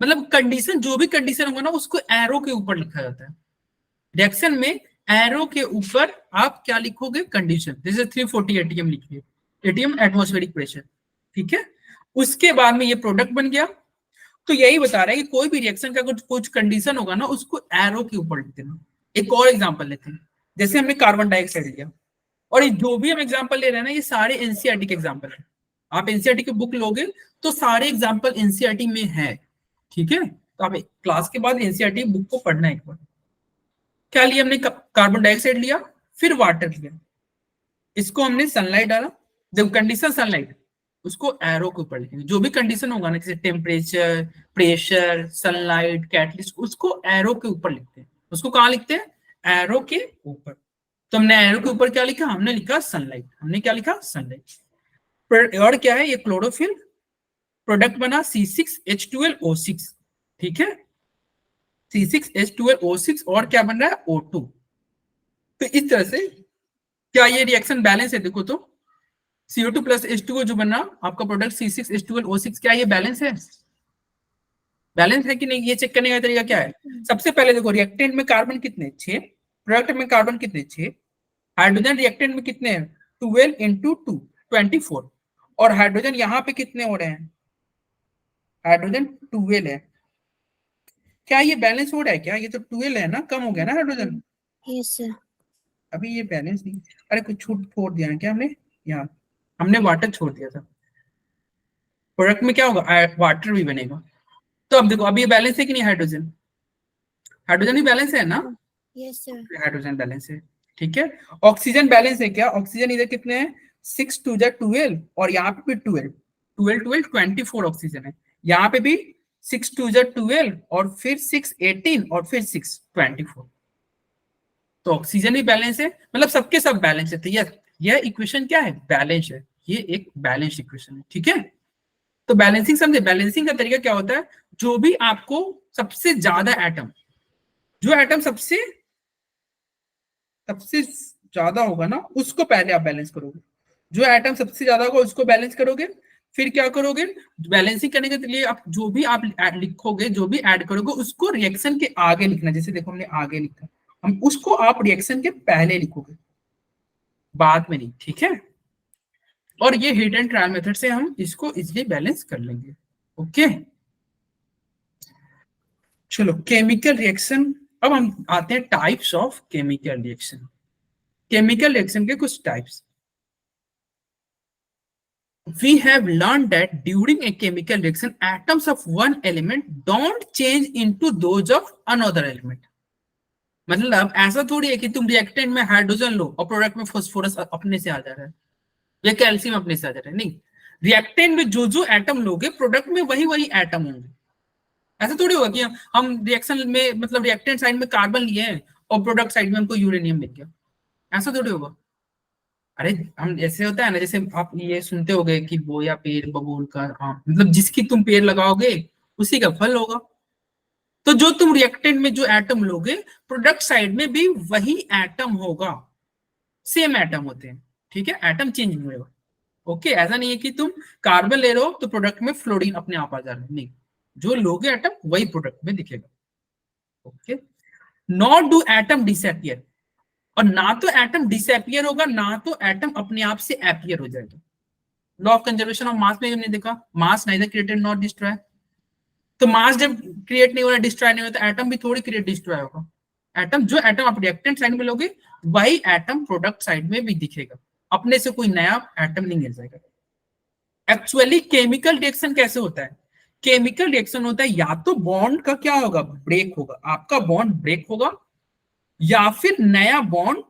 मतलब कंडीशन जो भी कंडीशन होगा ना उसको एरो के ऊपर लिखा जाता है। रिएक्शन में एरो के ऊपर आप क्या लिखोगे, कंडीशन, जैसे 340 atm लिखिए, atm एटमॉस्फेरिक प्रेशर, ठीक है। उसके बाद में ये प्रोडक्ट बन गया। तो यही बता रहा है कि कोई भी रिएक्शन का कुछ कंडीशन होगा ना उसको एरो के ऊपर लिख देना। एक और एग्जांपल लेते हैं, जैसे हमने कार्बन डाइऑक्साइड लिया, और ये जो भी हम एग्जांपल ले रहे हैं ना ये सारे एनसीईआरटी के एग्जांपल हैं। आप एनसीईआरटी की बुक लोगे तो सारे एग्जांपल एनसीईआरटी में है, ठीक है। तो आप क्लास के बाद एनसीईआरटी बुक को पढ़ना एक बार, क्या लिया हमने, कार्बन डाइऑक्साइड लिया, फिर वाटर लिया, इसको हमने सनलाइट डाला, जब कंडीशन सनलाइट, उसको एरो के ऊपर लिखेंगे, जो भी कंडीशन होगा ना, जैसे टेम्परेचर, प्रेशर, सनलाइट, कैटलिस्ट, उसको एरो के ऊपर लिखते हैं। उसको कहाँ लिखते हैं? एरो के ऊपर। तो हमने एरो के ऊपर क्या लिखा? हमने लिखा सनलाइट। हमने क्या लिखा? सनलाइट। और क्या है ये? क्लोरोफिल। प्रोडक्ट बना C6H12O6, ठीक है, C6H12O6, और क्या बन रहा है? O2। तो इस तरह से क्या ये रिएक्शन बैलेंस है? देखो तो CO2 प्लस H2O जो बना आपका प्रोडक्ट C6H12O6, क्या ये बैलेंस है? बैलेंस है कि नहीं? ये चेक करने का तरीका क्या है? सबसे पहले देखो, रिएक्टेंट में कार्बन कितने? 6, प्रोडक्ट में कार्बन कितने? 6, हाइड्रोजन रिएक्टेंट में कितने हैं? 12 इंटू 2, 24, और हाइड्रोजन यहाँ पे कितने हो रहे हैं? हाइड्रोजन 12 है। क्या ये बैलेंस हो रहा है? क्या ये तो 12 है ना, कम हो गया ना हाइड्रोजन?
Yes, sir.
अभी ये बैलेंस नहीं, अरे कुछ छूट छोड़ दिया है क्या हमने? यहाँ हमने वाटर छोड़ दिया था। प्रोडक्ट में क्या होगा? वाटर भी बनेगा। तो अब देखो, अभी ये बैलेंस है कि नहीं? हाइड्रोजन, हाइड्रोजन भी बैलेंस है ना?
Yes, sir.
हाइड्रोजन बैलेंस है, ठीक है। ऑक्सीजन बैलेंस है क्या? ऑक्सीजन इधर कितने हैं? 6 2 12, और यहाँ पे भी 12 12 12 24 ऑक्सीजन है। यहाँ पे भी 6 2 12, और फिर 6 18, और फिर 6 24। तो ऑक्सीजन भी बैलेंस है, मतलब सबके सब बैलेंस है। तो यह इक्वेशन क्या है? बैलेंस है। ये एक बैलेंस इक्वेशन है, ठीक है। तो बैलेंसिंग समझे? बैलेंसिंग का तरीका क्या होता है? जो भी आपको सबसे ज्यादा एटम, जो एटम सबसे ज्यादा होगा ना, उसको पहले आप बैलेंस करोगे। जो एटम सबसे ज्यादा होगा उसको बैलेंस करोगे, फिर क्या करोगे? बैलेंसिंग करने के लिए आप जो भी आप लिखोगे, जो भी ऐड करोगे, उसको रिएक्शन के आगे लिखना। जैसे देखो हमने आगे लिखा, हम उसको आप रिएक्शन के पहले लिखोगे, बाद में नहीं, ठीक है। और ये हीट एंड ट्रायल मेथड से हम इसको इजिली बैलेंस कर लेंगे। ओके, चलो केमिकल रिएक्शन। अब हम आते हैं types of chemical reaction. Chemical reaction के कुछ types. We have learned that during a chemical reaction, atoms of one element don't change into those of another element. मतलब ऐसा थोड़ी है कि तुम रिएक्टेंट में हाइड्रोजन लो और प्रोडक्ट में फास्फोरस अपने से आ जा रहा है, या कैल्शियम अपने से आ जा रहा है। नहीं, रिएक्टेंट में जो जो एटम लोगे, प्रोडक्ट में वही वही एटम होंगे। ऐसा थोड़ी होगा कि हम रिएक्शन में, मतलब रिएक्टेंट साइड में कार्बन लिए हैं और प्रोडक्ट साइड में हमको यूरेनियम मिल गया, ऐसा थोड़ी होगा। अरे हम ऐसे होता है ना, जैसे आप ये सुनते होगे कि बोया पेड़ बबूल का आम, मतलब जिसकी तुम पेड़ लगाओगे उसी का फल होगा। तो जो तुम रिएक्टेंट में जो एटम लोगे, प्रोडक्ट साइड में भी वही एटम होगा, सेम एटम होते हैं, ठीक है। एटम चेंज नहीं होगा। ओके, ऐसा नहीं है कि तुम कार्बन ले रहे हो तो प्रोडक्ट में फ्लोरीन अपने आप आ जा रहा है, नहीं, जो लोगे एटम वही प्रोडक्ट में दिखेगा। Okay, not do atom disappear, और ना तो एटम डिसअपियर होगा, ना तो एटम अपने आप से अपीयर हो जाएगा। लॉ ऑफ कंजर्वेशन ऑफ मास में हमने देखा, मास नाइदर क्रिएटेड नॉट डिस्ट्रॉय। तो मास जब क्रिएट नहीं हो रहा, डिस्ट्रॉय नहीं होता, एटम भी थोड़ी क्रिएट डिस्ट्रॉय होगा। एटम, जो एटम आप रिएक्टेंट साइड में लोगे, वही एटम प्रोडक्ट साइड में भी दिखेगा, अपने से कोई नया एटम नहीं गिर जाएगा। एक्चुअली केमिकल रिएक्शन कैसे होता है? केमिकल रिएक्शन होता है या तो बॉन्ड का क्या होगा? ब्रेक होगा, आपका बॉन्ड ब्रेक होगा, या फिर नया बॉन्ड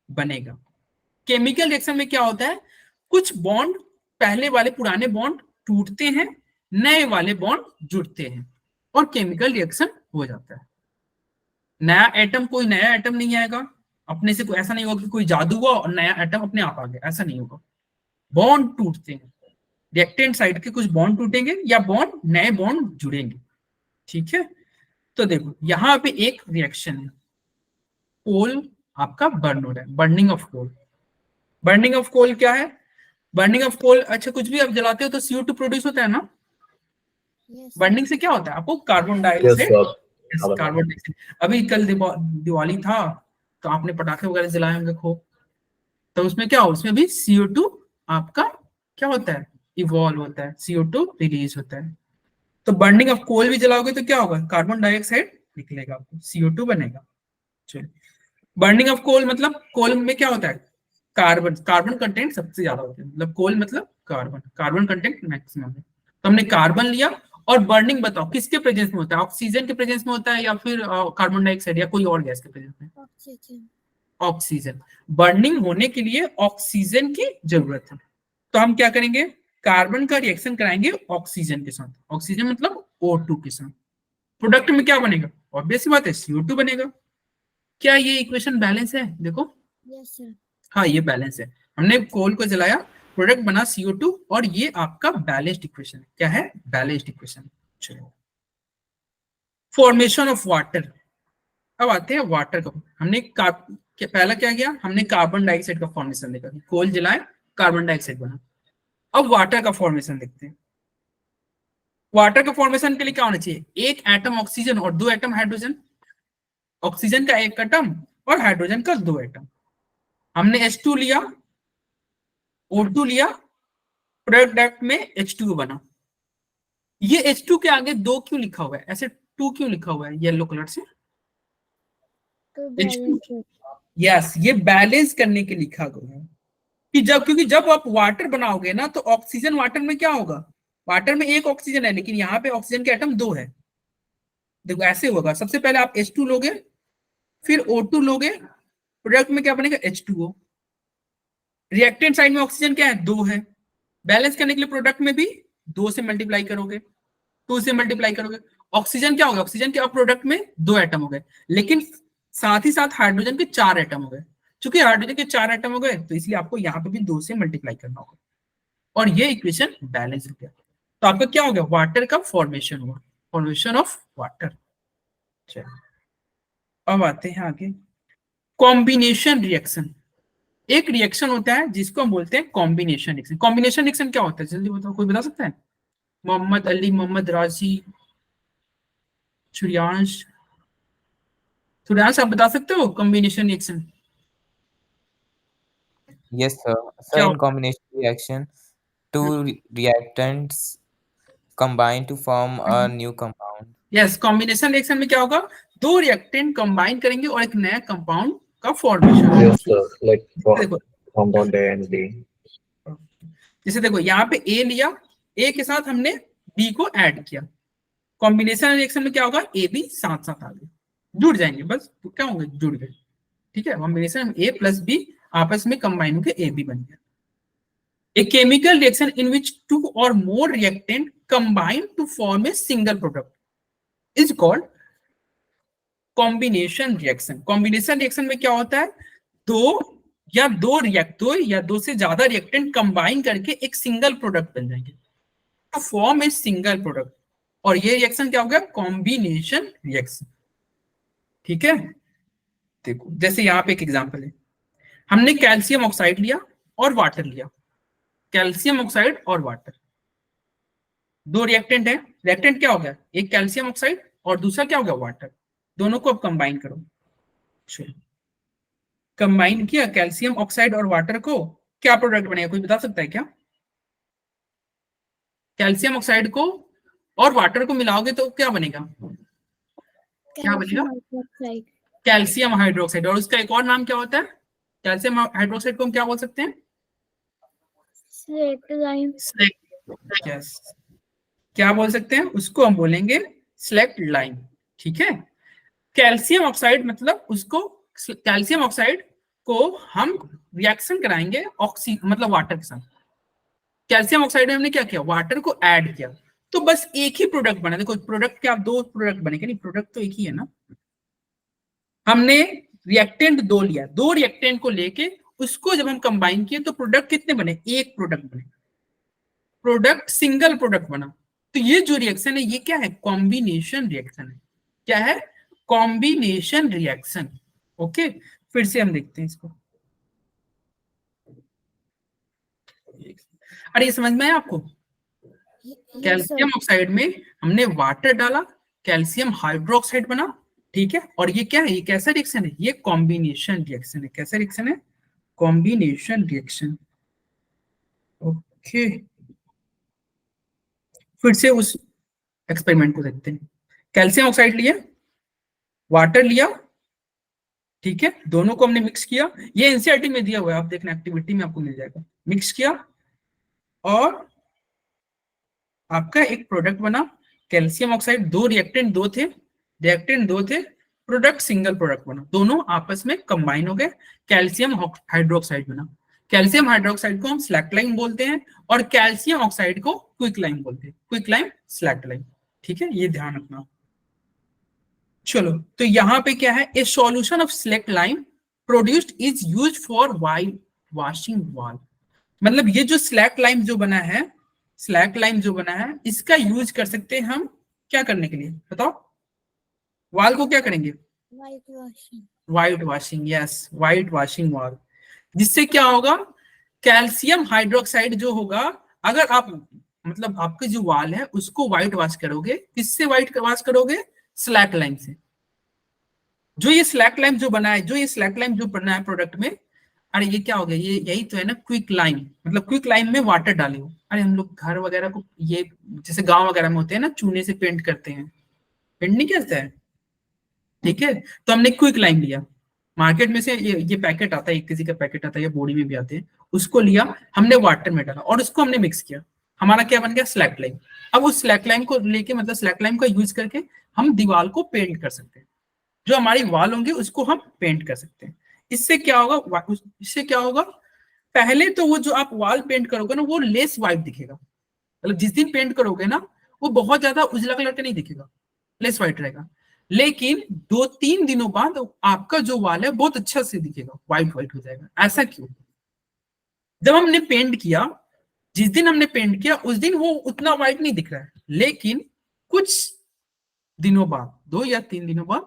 बनेगा। केमिकल रिएक्शन में क्या होता है? कुछ बॉन्ड, पहले वाले पुराने बॉन्ड टूटते हैं, नए वाले बॉन्ड जुड़ते हैं, और केमिकल रिएक्शन हो जाता है। नया एटम, कोई नया एटम नहीं आएगा अपने से, कोई ऐसा नहीं होगा कि कोई जादू हुआ और नया एटम अपने आप आ गया, ऐसा नहीं होगा। बॉन्ड टूटते हैं, रिएक्टेंट साइड के कुछ बॉन्ड टूटेंगे या बॉन्ड, नए बॉन्ड जुड़ेंगे, ठीक है। तो देखो यहां पे एक रिएक्शन है, कोल आपका बर्न हो रहा है, burning of coal. Burning of coal क्या है? बर्निंग ऑफ कोल, अच्छा कुछ भी आप जलाते हो तो CO2 प्रोड्यूस होता है ना।
Yes.
बर्निंग से क्या होता है? आपको कार्बन डाइऑक्साइड, कार्बन डाइऑक्साइड। अभी कल दिवाली था तो आपने पटाखे वगैरह जलाए होंगे खूब, तो उसमें क्या हो, उसमें भी CO2 आपका क्या होता है? इवॉल्व होता है, CO2 रिलीज होता है। तो बर्निंग ऑफ कोल भी जलाओगे तो क्या होगा? कार्बन डाइऑक्साइड निकलेगा, आपको CO2 बनेगा। चलिए, बर्निंग ऑफ कोल मतलब कोल में क्या होता है? कार्बन, कार्बन कंटेंट सबसे ज्यादा होता है, मतलब कोल मतलब कार्बन, कार्बन कंटेंट मैक्सिमम है। तो हमने कार्बन लिया और बर्निंग बताओ किसके प्रेजेंस में होता है, ऑक्सीजन के प्रेजेंस में होता है या फिर कार्बन डाइऑक्साइड या कोई और गैस के प्रेजेंस में?
Oxygen.
ऑक्सीजन। बर्निंग होने के लिए ऑक्सीजन की जरूरत है, तो हम क्या करेंगे, कार्बन का रिएक्शन कराएंगे ऑक्सीजन के साथ, ऑक्सीजन मतलब O2 के साथ। प्रोडक्ट में क्या बनेगा, ऑब्वियस सी बात है CO2 बनेगा। क्या ये इक्वेशन बैलेंस है? देखो
Yes, sir.
हाँ ये बैलेंस है, हमने कोल को जलाया, प्रोडक्ट बना CO2 और ये आपका बैलेंस्ड इक्वेशन है। क्या है? Balanced equation. चलो फॉर्मेशन ऑफ वाटर, अब आते हैं वाटर को। हमने पहला क्या किया, हमने कार्बन डाइऑक्साइड का फॉर्मेशन देखा, कोल जलाए कार्बन डाइऑक्साइड बना। अब वाटर का फॉर्मेशन देखते हैं। वाटर का फॉर्मेशन के लिए क्या होना चाहिए, एक एटम ऑक्सीजन और 2 एटम हाइड्रोजन, ऑक्सीजन का 1 एटम और हाइड्रोजन का 2 एटम। हमने H2 लिया, O2 लिया, प्रोडक्ट में H2 बना। ये H2 के आगे 2 क्यों लिखा हुआ है, ऐसे 2 क्यों लिखा हुआ है येलो कलर से?
To balance it.
यस ये बैलेंस करने के लिखा गया है कि क्योंकि जब आप वाटर बनाओगे ना तो ऑक्सीजन वाटर में क्या होगा, वाटर में 1 ऑक्सीजन है लेकिन यहाँ पे ऑक्सीजन के एटम 2 है। देखो ऐसे होगा, सबसे पहले आप H2 लोगे, फिर O2 लोगे, प्रोडक्ट में क्या बनेगा H2O। रिएक्टेंट साइड में ऑक्सीजन क्या है, 2 है। बैलेंस करने के लिए प्रोडक्ट में भी 2 से मल्टीप्लाई करोगे, 2 से मल्टीप्लाई करोगे। ऑक्सीजन क्या होगा, ऑक्सीजन के अब प्रोडक्ट में 2 एटम हो गए, लेकिन साथ ही साथ हाइड्रोजन के 4 एटम हो गए। चूंकि हाइड्रोजन के 4 एटम हो गए तो इसलिए आपको यहाँ पे भी 2 से मल्टीप्लाई करना होगा और ये इक्वेशन बैलेंस हो गया। तो आपका क्या हो गया, वाटर का फॉर्मेशन हुआ, फॉर्मेशन ऑफ वाटर। चलिए अब आते हैं आगे, कॉम्बिनेशन रिएक्शन। एक रिएक्शन होता है जिसको हम बोलते हैं कॉम्बिनेशन रिएक्शन। कॉम्बिनेशन रिएक्शन क्या होता है जल्दी बताओ, कोई बता सकता है? मोहम्मद अली, मोहम्मद राजी, सूर्यांश, सूर्यांश आप बता सकते हो combination reaction
Yes, sir. So
क्या
in
होता
combination reaction, two reactants combine to form a new compound.
है? यस कॉम्बिनेशन रिएक्शन में क्या होगा, 2 रिएक्टेंट कंबाइन करेंगे और एक नया कंपाउंड का फॉर्मेशन होगा।
Yes, sir. Like
देखो
compound A and B.
जैसे देखो यहाँ पे A लिया, A के साथ हमने B को ऐड किया, कॉम्बिनेशन रिएक्शन में क्या होगा, A B साथ साथ आ गए, जुड़ जाएंगे, बस तो क्या होंगे, जुड़ गए। ठीक है, कॉम्बिनेशन A प्लस B आपस में कंबाइन होकर A B बन गया। A chemical reaction in which 2 or more reactant combine to form a single product is called combination reaction. Combination reaction में क्या होता है, दो या दो से ज्यादा रिएक्टेंट कंबाइन करके एक सिंगल प्रोडक्ट बन जाएंगे, तो फॉर्म ए सिंगल प्रोडक्ट, और ये रिएक्शन क्या हो गया, कॉम्बिनेशन रिएक्शन। ठीक है, देखो जैसे यहाँ पे एक एग्जांपल है, हमने कैल्शियम ऑक्साइड लिया और वाटर लिया, कैल्शियम ऑक्साइड और वाटर, 2 रिएक्टेंट है। रिएक्टेंट क्या हो गया, एक कैल्शियम ऑक्साइड और दूसरा क्या हो गया, वाटर। दोनों को अब कंबाइन करो, कंबाइन किया कैल्शियम ऑक्साइड और वाटर को, क्या प्रोडक्ट बनेगा, कोई बता सकता है क्या? कैल्शियम ऑक्साइड को और वाटर को मिलाओगे तो क्या बनेगा, क्या बनेगा,
Calcium hydroxide.
Calcium hydroxide. और उसका एक और नाम क्या होता है, कैल्शियम हाइड्रोक्साइड को हम क्या बोल सकते हैं,
Slaked lime.
यस क्या बोल सकते हैं, उसको हम बोलेंगे स्लेक्ट लाइम। ठीक है, कैल्शियम ऑक्साइड मतलब उसको, कैल्शियम ऑक्साइड को हम रिएक्शन कराएंगे मतलब वाटर के साथ। कैल्शियम ऑक्साइड में हमने क्या किया, वाटर को ऐड किया, तो बस एक ही प्रोडक्ट बना। देखो प्रोडक्ट क्या, 2 प्रोडक्ट बनेंगे, नहीं प्रोडक्ट तो एक ही है ना। हमने रिएक्टेंट 2 लिया, 2 रिएक्टेंट को लेके उसको जब हम कंबाइन किए तो प्रोडक्ट कितने बने, एक प्रोडक्ट बने, प्रोडक्ट सिंगल प्रोडक्ट बना। तो ये जो रिएक्शन है ये क्या है, कॉम्बिनेशन रिएक्शन है। क्या है, कॉम्बिनेशन रिएक्शन। ओके, फिर से हम देखते हैं इसको। अरे ये समझ में आया आपको,
Yes, sir.
कैल्शियम ऑक्साइड में हमने वाटर डाला, कैल्शियम हाइड्रोक्साइड बना। ठीक है, और ये क्या है, ये कैसा रिएक्शन है, ये कॉम्बिनेशन रिएक्शन है। कैसा रिएक्शन है, कॉम्बिनेशन रिएक्शन। ओके, फिर से उस एक्सपेरिमेंट को देखते हैं। कैल्शियम ऑक्साइड लिया, वाटर लिया, ठीक है, दोनों को हमने मिक्स किया, ये एनसीईआरटी में दिया हुआ है, आप देखना एक्टिविटी में आपको मिल जाएगा। मिक्स किया और आपका एक प्रोडक्ट बना, कैल्शियम ऑक्साइड, दो रिएक्टेंट दो थे, प्रोडक्ट सिंगल प्रोडक्ट बना, दोनों आपस में कंबाइन हो गए, कैल्शियम हाइड्रोक्साइड बना। कैल्शियम हाइड्रोक्साइड को हम स्लैक्टलाइन बोलते हैं और कैल्शियम ऑक्साइड को क्विकलाइन बोलते हैं, क्विकलाइन स्लैक्टलाइन। ठीक है, ये ध्यान रखना। चलो, तो यहाँ पे क्या है, a solution of slaked lime produced is used for white washing wall. मतलब ये जो स्लैक्टलाइन जो बना है, स्लैक्टलाइन जो बना है, इसका यूज कर सकते हैं हम क्या करने के लिए, बताओ? वॉल को क्या करेंगे?
White washing.
White washing, yes, white washing wall. जिससे क्या होगा, कैल्शियम हाइड्रोक्साइड जो होगा, अगर आप मतलब आपके जो वॉल है उसको व्हाइट वॉश करोगे, किससे व्हाइट वॉश करोगे? स्लैक्टलाइन से। जो ये स्लैक्टलाइन जो बना है, जो ये स्लैक्टलाइन जो बना है प्रोडक्ट में, अरे ये क्या हो गया, ये यही तो है ना क्विक लाइन, मतलब क्विक लाइन में वाटर डाले हो। अरे हम लोग घर वगैरह को, ये जैसे गांव वगैरह में होते हैं ना, चूने से पेंट करते हैं, पेंट नहीं करता है, ठीक है? तो हमने क्विक लाइन लिया मार्केट में से, ये पैकेट आता है, किसी का पैकेट आता है या बोरी में भी आते हैं, उसको लिया हमने, वाटर में डाला और उसको हमने मिक्स किया, हमारा क्या बन गया? स्लैक्टलाइन। अब उस स्लैक्टलाइन को लेके, मतलब स्लैक्टलाइन का यूज करके हम दीवार को पेंट कर सकते हैं, जो हमारी वॉल होंगे उसको हम पेंट कर सकते हैं। इससे क्या होगा, पहले तो वो जो आप वॉल पेंट करोगे ना, वो लेस वाइट दिखेगा, मतलब जिस दिन पेंट करोगे ना, वो बहुत ज्यादा उजला कलर का नहीं दिखेगा, लेस वाइट रहेगा। लेकिन 2-3 दिनों बाद आपका जो वॉल है बहुत अच्छा से दिखेगा, वाइट हो जाएगा। ऐसा क्यों? जब हमने पेंट किया, जिस दिन हमने पेंट किया उस दिन वो उतना वाइट नहीं दिख रहा है, लेकिन कुछ दिनों बाद, 2 या 3 दिनों बाद,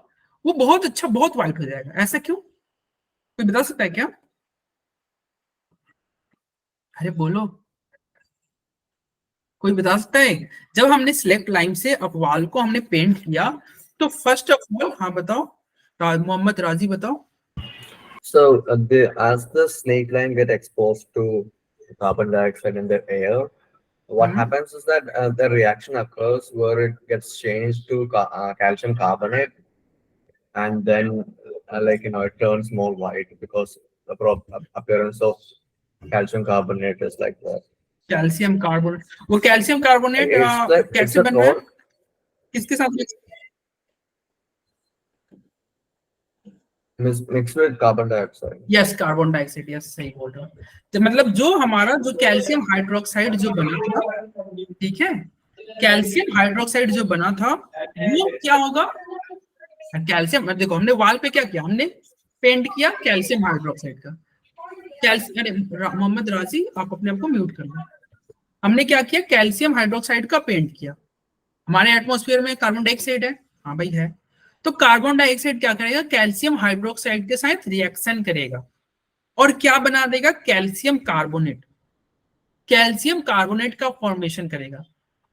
वो बहुत अच्छा, बहुत वाइट हो जाएगा। ऐसा क्यों? कोई बता सकता है क्या? अरे बोलो, कोई बता सकता है? जब हमने सिलेक्ट लाइन से अब वॉल को हमने पेंट किया, तो फर्स्ट ऑफ ऑल, हाँ बताओ, मोहम्मद राजी बताओ।
So as the snake line get exposed to carbon dioxide in the air, what happens is that the reaction occurs where it gets changed to calcium carbonate, and then it turns more white because the appearance of calcium carbonate is like that.
Calcium carbonate, वो कैल्शियम कार्बोनेट कैसे बन रहा है, किसके साथ
mixed with carbon dioxide?
Yes, carbon dioxide, yes, सही बोल रहा हूँ। तो मतलब जो हमारा जो कैल्शियम हाइड्रोक्साइड जो बना था, ठीक है, कैल्शियम हाइड्रोक्साइड जो बना था, वो क्या होगा, कैल्शियम, देखो हमने वॉल पे क्या किया, हमने पेंट किया कैल्शियम हाइड्रोक्साइड का। अरे मोहम्मद राजी, आप अपने आप को म्यूट कर लो। हमने क्या किया, कैल्शियम हाइड्रोक्साइड का पेंट किया। हमारे एटमॉस्फेयर में कार्बन डाइऑक्साइड है, हाँ भाई है, तो कार्बन डाइऑक्साइड क्या करेगा, कैल्शियम हाइड्रोक्साइड के साथ रिएक्शन करेगा और क्या बना देगा, कैल्शियम कार्बोनेट। कैल्शियम कार्बोनेट का फॉर्मेशन करेगा,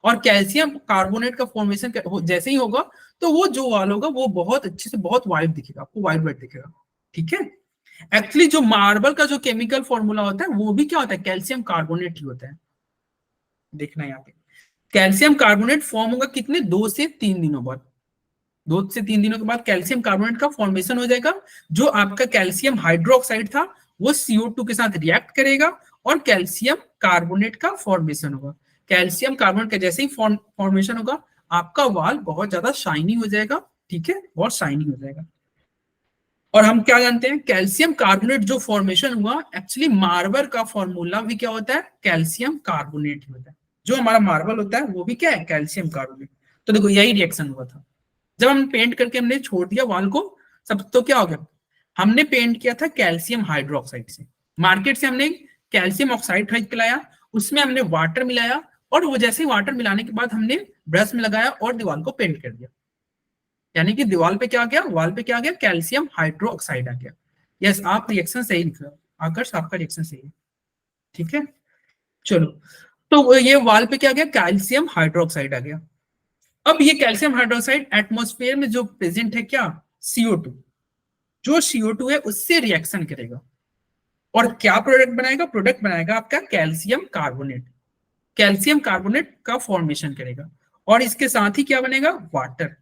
और कैल्शियम कार्बोनेट का फॉर्मेशन जैसे ही होगा, तो वो जो वॉल होगा वो बहुत अच्छे से, बहुत वाइट दिखेगा, आपको वाइट दिखेगा। ठीक है, एक्चुअली जो मार्बल का जो केमिकल फॉर्मूला होता है वो भी क्या होता है, कैल्शियम कार्बोनेट ही होता है। देखना यहाँ पे, कैल्शियम कार्बोनेट फॉर्म होगा कितने, 2 से 3 दिनों बाद। 2 से 3 दिनों के बाद कैल्शियम कार्बोनेट का फॉर्मेशन हो जाएगा। जो आपका कैल्शियम हाइड्रोक्साइड था वो CO2 के साथ रिएक्ट करेगा और कैल्शियम कार्बोनेट का फॉर्मेशन होगा। कैल्शियम कार्बोनेट का जैसे ही फॉर्मेशन होगा, आपका वॉल बहुत ज्यादा शाइनी हो जाएगा। ठीक है, बहुत शाइनी हो जाएगा। और हम क्या जानते हैं, कैल्शियम कार्बोनेट जो फॉर्मेशन हुआ, एक्चुअली मार्बल का फॉर्मूला भी क्या होता है, कैल्शियम कार्बोनेट होता है। जो हमारा मार्बल होता है वो भी क्या है, कैल्शियम कार्बोनेट। तो देखो यही रिएक्शन हुआ था जब हम पेंट करके हमने छोड़ दिया वॉल को सब। तो क्या हो गया, हमने पेंट किया था कैल्शियम हाइड्रोक्साइड से, मार्केट से हमने कैल्शियम ऑक्साइड खरीद के लाया, उसमें हमने वाटर मिलाया, और वो जैसे ही वाटर मिलाने के बाद हमने ब्रश में लगाया और दीवार को पेंट कर दिया। यानी कि दीवार पे क्या आ गया, वॉल पे क्या आ गया, कैल्शियम हाइड्रोक्साइड आ गया। यस, आप रिएक्शन सही लिख रहे हो आकर्ष, आपका रिएक्शन सही है। ठीक है, चलो, तो ये वॉल पे क्या आ गया, कैल्शियम हाइड्रोक्साइड आ गया। अब ये कैल्शियम हाइड्रोक्साइड एटमॉस्फेयर में जो प्रेजेंट है क्या, CO2, जो CO2 है उससे रिएक्शन करेगा और क्या प्रोडक्ट बनाएगा, प्रोडक्ट बनाएगा आपका कैल्शियम कार्बोनेट। कैल्शियम कार्बोनेट का फॉर्मेशन करेगा और इसके साथ ही क्या बनेगा, वाटर,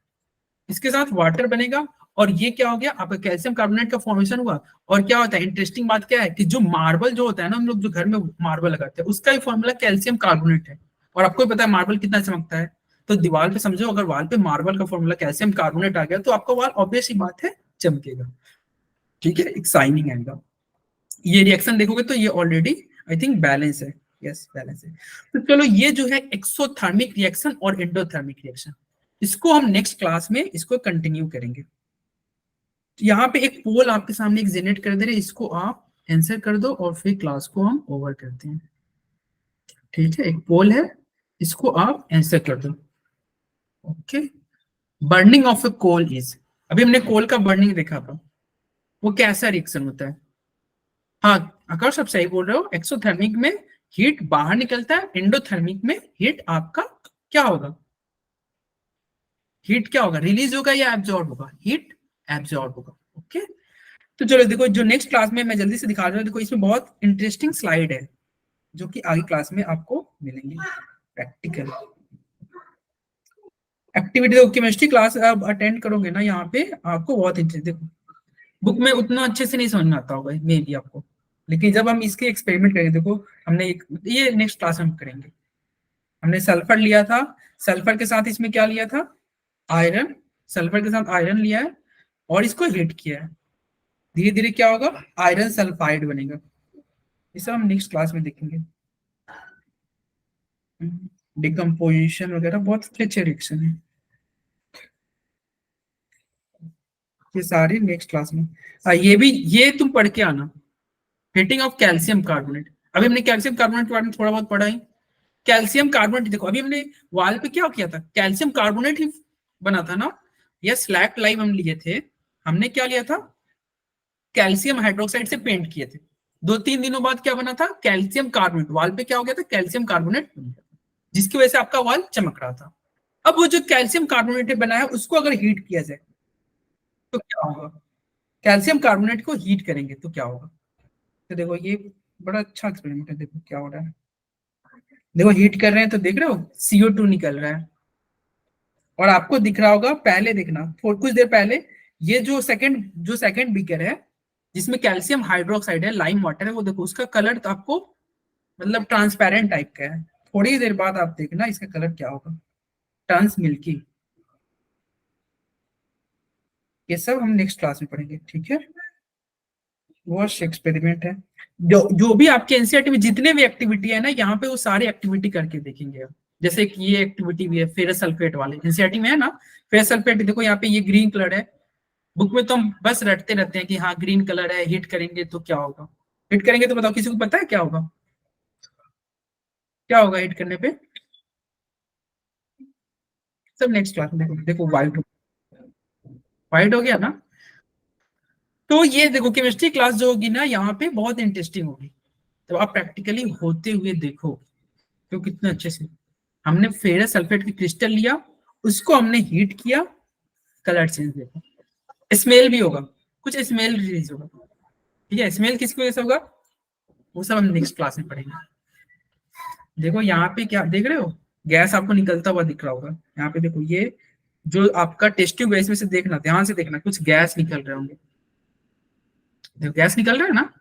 इसके साथ वाटर बनेगा। और ये क्या हो गया, आपका कैल्शियम कार्बोनेट का फॉर्मेशन हुआ। और क्या होता है, इंटरेस्टिंग बात क्या है कि जो मार्बल जो होता है ना, हम लोग जो घर में मार्बल लगाते हैं, उसका ही फॉर्मूला कैल्शियम कार्बोनेट है। और आपको पता है मार्बल कितना चमकता है, तो दीवार पे समझो, अगर वॉल पे मार्बल का फॉर्मूला कैल्शियम कार्बोनेट आ गया तो आपका वॉल ऑब्वियस ही बात है चमकेगा, ठीक है, एक शाइनिंग आएगा। ये रिएक्शन देखोगे तो ये ऑलरेडी आई थिंक बैलेंस है, यस बैलेंस है। तो चलो ये जो है एक्सोथर्मिक रिएक्शन और एंडोथर्मिक रिएक्शन, इसको हम नेक्स्ट क्लास में इसको कंटिन्यू करेंगे। यहाँ पे एक पोल आपके सामने एक जनरेट कर दे रहे, इसको आप आंसर कर दो और फिर क्लास को हम ओवर करते हैं, ठीक है। एक पोल है, इसको आप आंसर कर दो। Okay, burning of a coal is, अभी हमने कोल का बर्निंग देखा था, वो कैसा रिएक्शन होता है? हाँ आकाश आप सही बोल रहे हो, एक्सोथर्मिक में हीट बाहर निकलता है, एंडोथर्मिक में हीट आपका क्या होगा, हीट क्या होगा, रिलीज होगा या एब्जॉर्ब होगा? हीट एब्जॉर्ब होगा। ओके, तो चलो देखो जो नेक्स्ट क्लास में मैं जल्दी से दिखा रहा हूँ, देखो इसमें बहुत इंटरेस्टिंग स्लाइड है जो कि आगे क्लास में आपको मिलेंगे। प्रैक्टिकल एक्टिविटी, देखो केमिस्ट्री क्लास आप अटेंड करोगे ना, यहाँ पे आपको बहुत इंटरेस्ट, देखो बुक में उतना अच्छे से नहीं समझ में आता होगा मे भी आपको, लेकिन जब हम इसके एक्सपेरिमेंट करेंगे, देखो हमने ये नेक्स्ट क्लास में हम करेंगे। हमने सल्फर लिया था, सल्फर के साथ इसमें क्या लिया था, आयरन, सल्फर के साथ आयरन लिया है और इसको हीट किया है, धीरे धीरे क्या होगा, आयरन सल्फाइड बनेगा। ये सब हम नेक्स्ट क्लास में देखेंगे। डिकम्पोजिशन वगैरह बहुत अच्छे रिएक्शन है, ये सारे नेक्स्ट क्लास में। ये भी ये तुम पढ़ के आना, हीटिंग ऑफ कैल्शियम कार्बोनेट। अभी हमने कैल्शियम कार्बोनेट के बारे में थोड़ा बहुत पढ़ा ही। कैल्शियम कार्बोनेट देखो, अभी हमने वॉल पे क्या किया था, कैल्शियम कार्बोनेट ही बना था ना, या स्लैक लाइम हम लिए थे, हमने क्या लिया था, कैल्शियम हाइड्रोक्साइड से पेंट किए थे। 2-3 दिनों बाद क्या बना था, कैल्शियम कार्बोनेट, वॉल पे क्या हो गया था, कैल्शियम कार्बोनेट बन गया था, जिसकी वजह से आपका वॉल चमक रहा था। अब वो जो कैल्शियम कार्बोनेट बना है उसको अगर हीट किया जाए तो क्या होगा, कैल्शियम कार्बोनेट को हीट करेंगे तो क्या होगा। तो देखो ये बड़ा अच्छा एक्सपेरिमेंट है, देखो क्या हो रहा है, देखो हीट कर रहे हैं तो देख रहे हो CO2 निकल रहा है, और आपको दिख रहा होगा, पहले देखना कुछ देर पहले, ये जो सेकंड बीकर है जिसमें कैल्शियम हाइड्रोक्साइड है, लाइम वाटर है, वो देखो उसका कलर तो आपको मतलब ट्रांसपेरेंट टाइप का है, थोड़ी देर बाद आप देखना इसका कलर क्या होगा, टर्न्स मिल्की। ये सब हम नेक्स्ट क्लास में पढ़ेंगे, ठीक है। वो एक्सपेरिमेंट है, जो भी आपके एनसीईआरटी में जितने भी एक्टिविटी है ना, यहाँ पे वो सारी एक्टिविटी करके देखेंगे। जैसे कि ये एक्टिविटी भी है फेरस सल्फेट वाले, एनसीईआरटी में है ना फेरस सल्फेट, देखो यहाँ पे ये ग्रीन कलर है, बुक में तो हम बस रटते रहते हैं कि हाँ ग्रीन कलर है, हीट करेंगे तो क्या होगा, हीट करेंगे तो बताओ किसी को पता है क्या होगा, क्या होगा हीट करने पे, सब नेक्स्ट क्लास में देखो। देखो व्हाइट हो गया ना, तो ये देखो केमिस्ट्री क्लास जो होगी ना यहाँ पे बहुत इंटरेस्टिंग होगी, तो आप प्रैक्टिकली होते हुए देखो तो कितने अच्छे से। हमने फेरस सल्फेट की क्रिस्टल लिया, उसको हमने हीट किया, कलर चेंज देखो, स्मेल भी होगा, कुछ स्मेल रिलीज होगा, ठीक है। स्मेल किसकी वजह से होगा वो सब हम नेक्स्ट क्लास में पढ़ेंगे। देखो यहाँ पे क्या देख रहे हो, गैस आपको निकलता हुआ दिख रहा होगा, यहाँ पे देखो ये जो आपका टेस्ट ट्यूब है इसमें से देखना, ध्यान से देखना, कुछ गैस निकल रहे होंगे, देखो गैस निकल रहा है ना,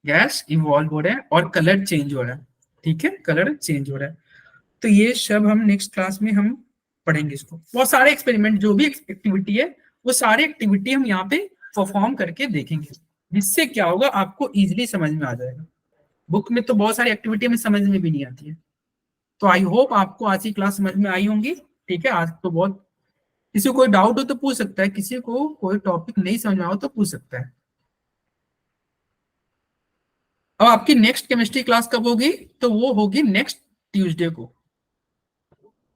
गैस इवॉल्व हो रहा है और कलर चेंज हो रहा है, ठीक है, कलर चेंज हो रहा है। तो ये सब हम नेक्स्ट क्लास में हम पढ़ेंगे इसको, बहुत सारे एक्सपेरिमेंट जो भी एक्टिविटी है वो सारे एक्टिविटी हम यहाँ पे परफॉर्म करके देखेंगे, जिससे क्या होगा आपको इजीली समझ में आ जाएगा। बुक में तो बहुत सारी एक्टिविटी हमें समझ में भी नहीं आती है। तो आई होप आपको आज की क्लास समझ में आई होंगी, ठीक है। आज तो बहुत, किसी को कोई डाउट हो तो पूछ सकता है, किसी को कोई टॉपिक नहीं समझ में आओ तो पूछ सकता है। अब आपकी नेक्स्ट केमिस्ट्री क्लास कब होगी, तो वो होगी नेक्स्ट ट्यूसडे को,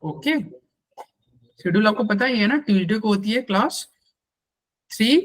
ओके। शेड्यूल आपको पता ही है ना, ट्यूसडे को होती है क्लास 3